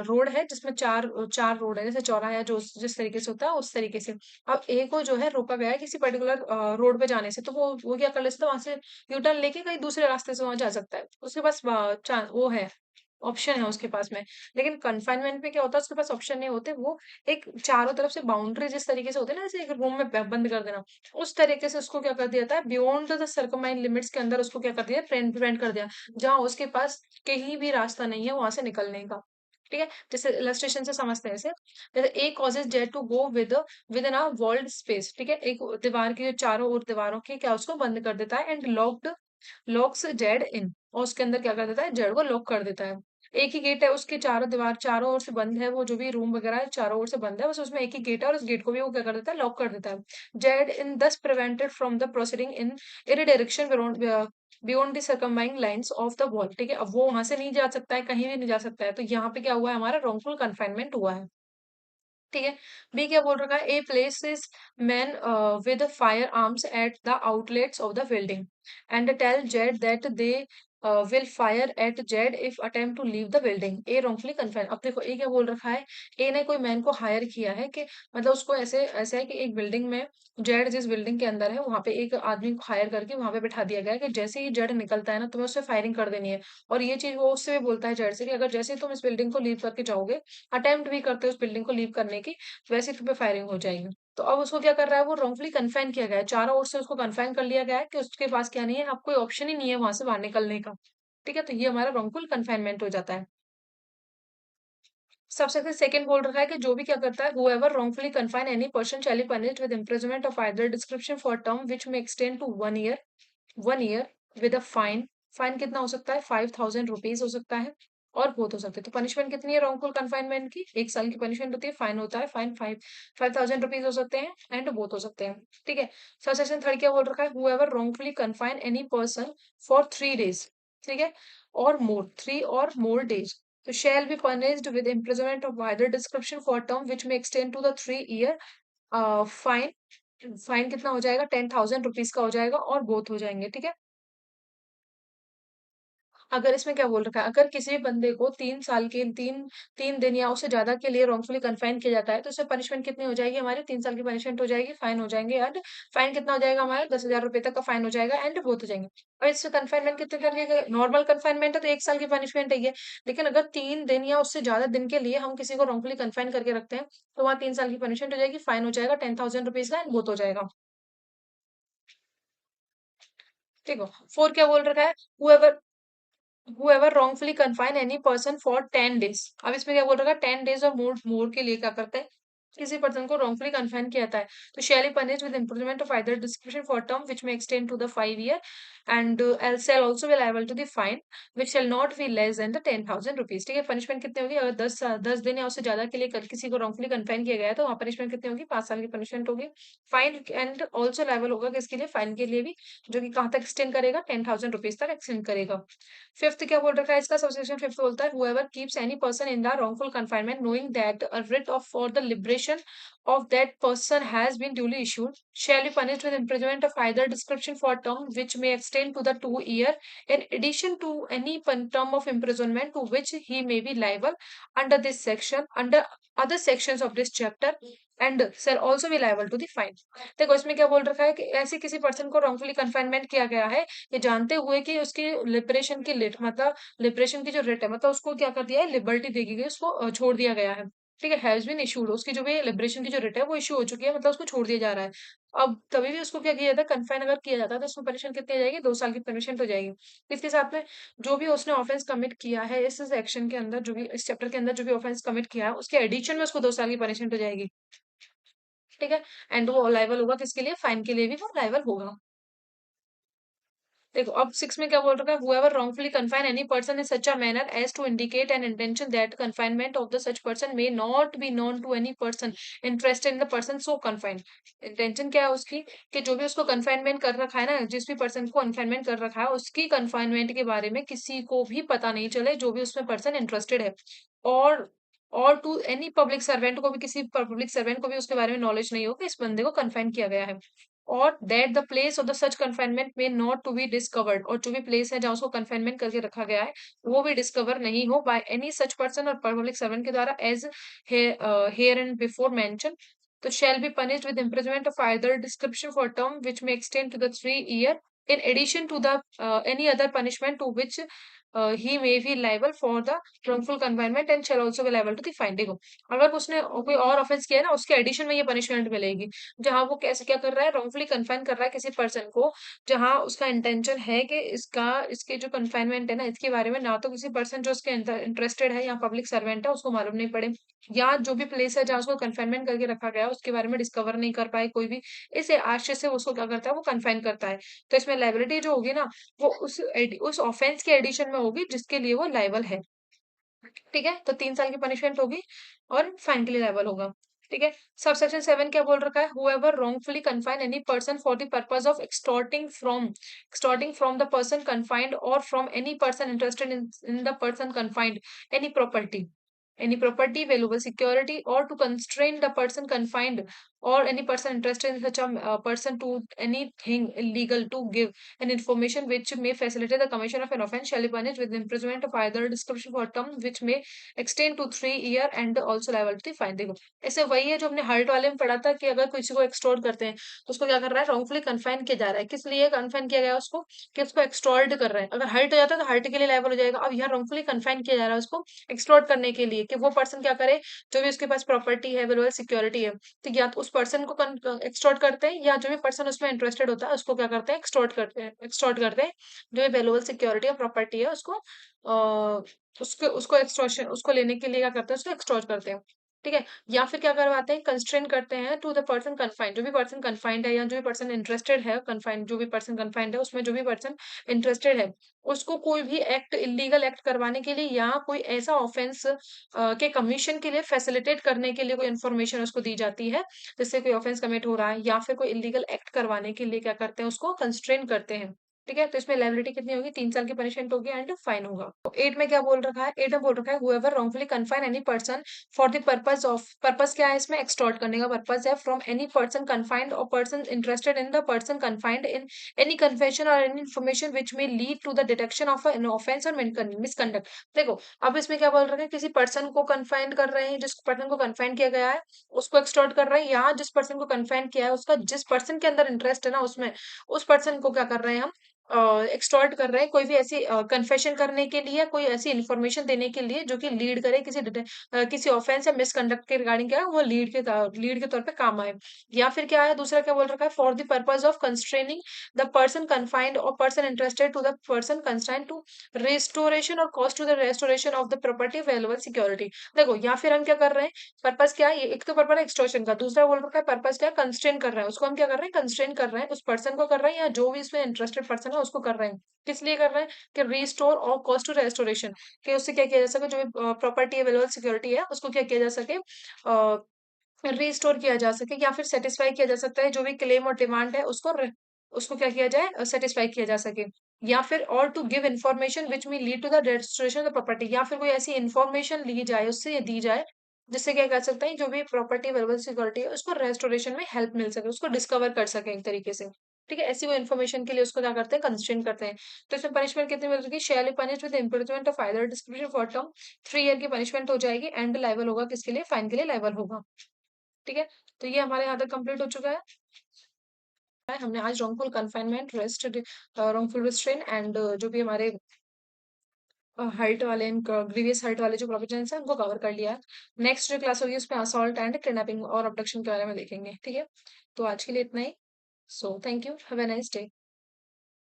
रोड है जिसमें चार चार रोड है, जैसे चौराहा है जो जिस तरीके से होता है उस तरीके से, अब ए को जो है रोका गया है किसी पर्टिकुलर रोड पे जाने से, तो वो क्या कर लेता है, वहां से यू टर्न लेके कहीं दूसरे रास्ते से वहां जा सकता है, उसके पास वो है, ऑप्शन है उसके पास में। लेकिन कन्फाइनमेंट में क्या होता है, उसके पास ऑप्शन नहीं होते, वो एक चारों तरफ से बाउंड्री जिस तरीके से होती है ना, जैसे एक रूम में बंद कर देना, उस तरीके से उसको क्या कर दिया था, बियॉन्ड द सर्कमाइंड लिमिट्स के अंदर उसको क्या कर दिया, प्रिवेंट कर दिया, जहां उसके पास कहीं भी रास्ता नहीं है वहां से निकलने का, ठीक है। जैसे इलस्ट्रेशन से समझते हैं इसे, जैसे A causes Z to go within a walled space, ठीक है, एक दीवार की जो चारों ओर दीवारों की क्या उसको बंद कर देता है, एंड लॉक्स जेड इन, और उसके अंदर क्या कर देता है, जेड को लॉक कर देता है। एक ही गेट है, उसके चारों दीवार चारों ओर से बंद है, वो जो भी रूम वगैरह है चारों ओर से बंद है, बस उसमें एक ही गेट है, और उस गेट को भी वो क्या कर देता है, लॉक कर देता है। Z in thus prevented from the proceeding in any direction beyond the circumscribing lines of the wall, ठीक है, अब वो वहां से नहीं जा सकता है, कहीं भी नहीं जा सकता है, तो यहाँ पे क्या हुआ है, हमारा रॉन्गफुल कन्फाइनमेंट हुआ है। ठीक है। बी क्या बोल रखा है, A places men with firearms at the outlets of the building and tell Z that they will fire at Z if attempt to leave the building. A wrongfully confine. अब देखो ए क्या बोल रखा है, ए ने कोई मैन को higher किया है कि मतलब उसको ऐसे ऐसा है कि एक बिल्डिंग में जेड जिस बिल्डिंग के अंदर है वहां पे एक आदमी को हायर करके वहां पे बिठा दिया गया है कि जैसे ही जेड निकलता है ना तुम्हें उससे फायरिंग कर देनी है। और ये चीज वो उससे भी बोलता है जेड से कि अगर जैसे ही तुम इस बिल्डिंग को लीव करके जाओगे, अटेम्प्ट भी करते हो उस बिल्डिंग को लीव करने की, वैसे ही तुम पे फायरिंग हो जाएगी। तो अब उसको क्या कर रहा है, वो रॉन्गफुली कन्फाइन किया गया है, चारों ओर से उसको कन्फाइन कर लिया गया है कि उसके पास क्या नहीं है, अब कोई ऑप्शन ही नहीं है वहां से बाहर निकलने का। ठीक है, तो ये हमारा रॉन्गफुल कन्फाइनमेंट हो जाता है। सबसे सेकंड बोल रखा है कि जो भी क्या करता है, whoever wrongfully confine any person shall be punished with imprisonment of either description for a term which may extend to 1 year, 1 year with a fine। Fine कितना हो सकता है, 5,000 रुपीज हो सकता है, और बहुत हो सकते हैं। तो पनिशमेंट कितनी है रॉन्गफुल कन्फाइनमेंट की, 1 साल की पनिशमेंट होती है, फाइन होता है, फाइन 5,000 रुपीज हो सकते हैं एंड बोथ हो सकते हैं। ठीक है। सब सेक्शन थर्ड क्या बोल रखा है, whoever wrongfully confine any person for 3 days, ठीक है, और मोर 3 or more days, so shall be punished with imprisonment of either description for a term which may extend to the 3 year। Fine, fine कितना हो जाएगा, 10,000 रुपीज का हो जाएगा, और बोथ हो जाएंगे। ठीक है। अगर इसमें क्या बोल रखा है, अगर किसी भी बंदे को 3 साल के 3 दिन या उससे ज्यादा के लिए रॉन्गफुली कन्फाइन किया जाता है, तो उससे पनिशमेंट कितनी हो जाएगी हमारी, 3 साल की पनिशमेंट हो जाएगी, फाइन हो जाएंगे, एंड फाइन कितना हो जाएगा हमारा, 10,000 रुपए तक का फाइन हो जाएगा, एंड बहुत हो जाएंगे। और इससे कन्फाइनमेंट कितने तरीके का, नॉर्मल कन्फाइनमेंट है तो 1 साल की पनिशमेंट है ये। लेकिन अगर 3 दिन या उससे ज्यादा दिन के लिए हम किसी को रॉन्गफुली कन्फाइन करके रखते हैं, तो वहाँ 3 साल की पनिशमेंट हो जाएगी, फाइन हो जाएगा 10,000 रुपीज का, एंड बहुत हो जाएगा। ठीक है। फोर क्या बोल रखा है, whoever wrongfully confine any person for 10 days। अब इसमें क्या बोल रखा है, 10 days और मोर के लिए क्या करते हैं, किसी पर्सन को wrongfully confine किया जाता है, तो shall be punished with imprisonment of either discretion for term which may extend to the 5 year, and else shall also be liable to the fine which shall not be less than the 10,000 rupees. ठीक है। Punishment कितनी होगी, अगर 10 दिन या उससे ज्यादा के लिए किसी को wrongfully confine किया गया है, तो वहाँ पनिशमेंट कितनी होगी, 5 साल की पनिशमेंट होगी। फाइन एंड ऑल्सो लाइबल होगा किसके लिए, फाइन के लिए भी, जो कि कहाँ तक एक्सटेंड करेगा, 10,000 रुपीज तक एक्सटेंड करेगा। फिफ्थ क्या बोल रखा है इसका, सबसेक्शन फिफ्थ बोलता है, whoever keeps any person in the wrongful confinement knowing that a writ of for the liberation of that person has been duly issued shall be punished with imprisonment of either description for term which may extend to the 2 year, in addition to any term of imprisonment to which he may be liable under this section, under other sections of this chapter, and shall also be liable to the fine। देखो इसमें क्या बोल रखा है कि ऐसे किसी person को wrongfully confinement किया गया है, ये जानते हुए कि उसकी लिबरेशन की लिट मतलब लिबरेशन की जो रिट है, मतलब उसको क्या कर दिया है, लिबर्टी दी गई है, उसको छोड़ दिया गया है। ठीक है, हैज बीन इशूड, उसकी जो भी लिबरेशन की जो रिट है वो इशू हो चुकी है, मतलब उसको छोड़ दिया जा रहा है। अब तभी भी उसको क्या किया जाता है, कन्फाइन अगर किया जाता है, तो उसमें पनिशमेंट कितनी आ जाएगी, 2 साल की पनिशमेंट हो जाएगी। इसके साथ में जो भी उसने ऑफेंस कमिट किया है इस सेक्शन के अंदर, जो भी इस चैप्टर के अंदर जो भी ऑफेंस कमिट किया है, उसके एडिशन में उसको 2 साल की पनिशमेंट हो जाएगी। ठीक है। एंड वो लाइबल होगा किसके लिए, फाइन के लिए भी वो लाइबल होगा। देखो अब सिक्स में क्या बोल रखा है, whoever wrongfully confine any person in such a manner as to indicate an intention that confinement of the such person may not be known to any person interested in the person so confined। Intention क्या है उसकी, कि जो भी उसको confinement कर रखा है ना, जिस भी पर्सन को कन्फाइनमेंट कर रखा है, उसकी कन्फाइनमेंट के बारे में किसी को भी पता नहीं चले, जो भी उसमें पर्सन इंटरेस्टेड है। और टू एनी पब्लिक सर्वेंट को भी, किसी पब्लिक सर्वेंट को भी उसके बारे में नॉलेज नहीं हो कि इस बंदे को कन्फाइन किया गया है। और that the place of the such confinement में नॉट टू बी डिस्कवर्ड, और जो भी प्लेस है जहाँ उसको कन्फाइनमेंट करके रखा गया है वो भी डिस्कवर नहीं हो by any such person or public servant के द्वारा, as here and before mention, तो shall be punished with imprisonment of either description for term which may extend to the 3 year, in addition to the any other punishment to which he may be liable for the wrongful confinement and shall also be liable to the fine। देखो अगर उसने कोई और offence किया है ना, उसके addition में ये पनिशमेंट मिलेगी, जहां वो कैसे क्या कर रहा है, रॉन्गफुली कन्फाइन कर रहा है किसी पर्सन को, जहां उसका इंटेंशन है कि इसके जो कन्फाइनमेंट है ना, इसके बारे में ना तो किसी पर्सन जो उसके इंटरेस्टेड है या पब्लिक सर्वेंट है उसको मालूम नहीं पड़े, या जो भी प्लेस है जहाँ उसको कन्फाइनमेंट करके रखा गया है उसके बारे में डिस्कवर नहीं कर पाए कोई भी, इस आशय से उसको क्या करता है, वो कन्फाइन करता है। तो इसमें लाइबिलिटी जो होगी ना, वो उस ऑफेंस के एडिशन में होगी जिसके लिए वो लाइबल है। ठीक है, तो 3 साल की पनिशमेंट होगी और फाइन के लिए लायबल होगा। ठीक है। सबसेक्शन 7 क्या बोल रखा है, whoever wrongfully confine any person for the purpose of extorting from the person confined or from any person interested in the person confined any property, any property, valuable security, or to constrain the person confined or any person interested in such a person to anything illegal to give an information which may facilitate the commission of an offence shall be punished with imprisonment of either description for a term which may extend to 3 year and also liable to fine. देखो ऐसे वही है जो हमने hurt वाले में पढ़ा था कि अगर किसी को एक्सटोर्ट करते हैं तो उसको क्या कर रहा है, रॉन्गफुली कन्फाइन किया जा रहा है। किस लिए कन्फाइन किया गया उसको, कि उसको एक्सटोर्ट कर रहे हैं। अगर हर्ट हो जाता है तो हर्ट के लिए लायबल हो जाएगा। अब यहाँ रॉन्गफुली कन्फाइन किया जा रहा है उसको एक्सटोर्ट करने के लिए कि वो पर्सन क्या करे, जो भी उसके पास प्रॉपर्टी है, वेल्युएबल सिक्योरिटी है, तो या तो उस पर्सन को एक्सटोर्ट करते हैं या जो भी पर्सन उसमें इंटरेस्टेड होता है उसको क्या करते हैं, एक्सटोर्ट करते हैं जो भी वैल्यूएबल सिक्योरिटी और प्रॉपर्टी है उसको उसको उसको एक्सटॉर्शन उसको लेने के लिए क्या करते हैं, उसको एक्सटॉर्ट करते हैं। ठीक है, या फिर क्या करवाते हैं, कंस्ट्रेन करते हैं टू द पर्सन कन्फाइंड, जो भी पर्सन कन्फाइंड है या जो भी पर्सन इंटरेस्टेड है कन्फाइंड, जो भी पर्सन कन्फाइंड है उसमें जो भी पर्सन इंटरेस्टेड है उसको कोई भी एक्ट इलीगल एक्ट करवाने के लिए या कोई ऐसा ऑफेंस के कमीशन के लिए फैसिलिटेट करने के लिए कोई इन्फॉर्मेशन उसको दी जाती है जिससे कोई ऑफेंस कमिट हो रहा है या फिर कोई इलीगल एक्ट करवाने के लिए क्या करते हैं, उसको कंस्ट्रेन करते हैं। ठीक है, तो इसमें लायबिलिटी कितनी होगी, 3 साल की पनिशमेंट होगी एंड फाइन होगा। तो 8 में क्या बोल रखा है, 8 में बोल रखा है whoever wrongfully confine any person for the purpose of, purpose क्या है इसमें, एक्सटॉर्ट करने का पर्पस है, फ्रॉम एनी पर्सन कन्फाइंड और person interested in the person confined in any confession or any information which may lead to the detection of an offence or misconduct. देखो अब इसमें क्या बोल रहे हैं, किसी पर्सन को कन्फाइंड कर रहे हैं, जिस पर्सन को कन्फाइंड किया गया है उसको एक्सटॉर्ट कर रहे हैं, या जिस पर्सन को कन्फाइंड किया है उसका जिस पर्सन के अंदर इंटरेस्ट है ना उसमें, उस पर्सन को क्या कर रहे हैं हम, एक्सटॉर्ट कर रहे हैं कोई भी ऐसी कन्फेशन करने के लिए, कोई ऐसी इन्फॉर्मेशन देने के लिए जो कि लीड करे किसी ऑफेंस या मिसकंडक्ट के रिगार्डिंग, क्या है वो लीड के तौर पे काम आए। या फिर क्या है दूसरा, क्या बोल रखा है, for the purpose of constraining the person confined और person interested to the person constraint to restoration और cost to the restoration of the property available security. देखो या फिर हम क्या कर रहे हैं, पर्पस क्या है, एक तो पर्पस है एक्सटॉर्शन का, दूसरा बोल रखा है पर्पस क्या है, कंस्ट्रेन कर रहे हैं उसको, हम क्या कर रहे हैं, कंस्ट्रेन कर रहे हैं उस पर्सन को कर रहे हैं या जो भी इसमें इंटरेस्टेड पर्सन है उसको कर रहे हैं। किस लिए कर रहे हैं, कि रिस्टोर और कॉस्ट टू रेस्टोरेशन, कि उससे क्या किया जा सके, जो भी प्रॉपर्टी अवेलेबल सिक्योरिटी है उसको क्या किया जा सके, रिस्टोर किया जा सके, या फिर सेटिस्फाई किया जा सकता है, जो भी क्लेम और डिमांड है उसको क्या किया जाए, सेटिस्फाई किया जा सके। या फिर और to give information which may lead to the restoration of property, या फिर कोई ऐसी इन्फॉर्मेशन ली जाए उससे दी जाए जिससे क्या कर सकते हैं, जो भी प्रॉपर्टी अवेलेबल सिक्योरिटी है उसको रेस्टोरेशन में हेल्प मिल सके, उसको डिस्कवर कर सके एक तरीके से। ठीक है, ऐसी वो इन्फॉर्मेशन के लिए उसको क्या करते हैं, कंस्ट्रेन करते हैं। तो इसमें पनिशमेंट कितनी मिल रही है, शैल be punished with imprisonment of either description for term, 3 year की पनिशमेंट हो जाएगी एंड लाइबल होगा किसके लिए, फाइन के लिए लाइबल होगा। ठीक है, तो ये हमारे यहाँ तक कंप्लीट हो चुका है। हमने आज wrongful confinement, wrongful restrain and जो भी हमारे हर्ट वाले ग्रीवियस हर्ट वाले जो प्रोविजंस हैं उनको कवर कर लिया है। नेक्स्ट जो क्लास होगी उसमें असॉल्ट एंड किडनैपिंग और अबडक्शन के बारे में देखेंगे। ठीक है, तो आज के लिए इतना ही। So thank you, have a nice day.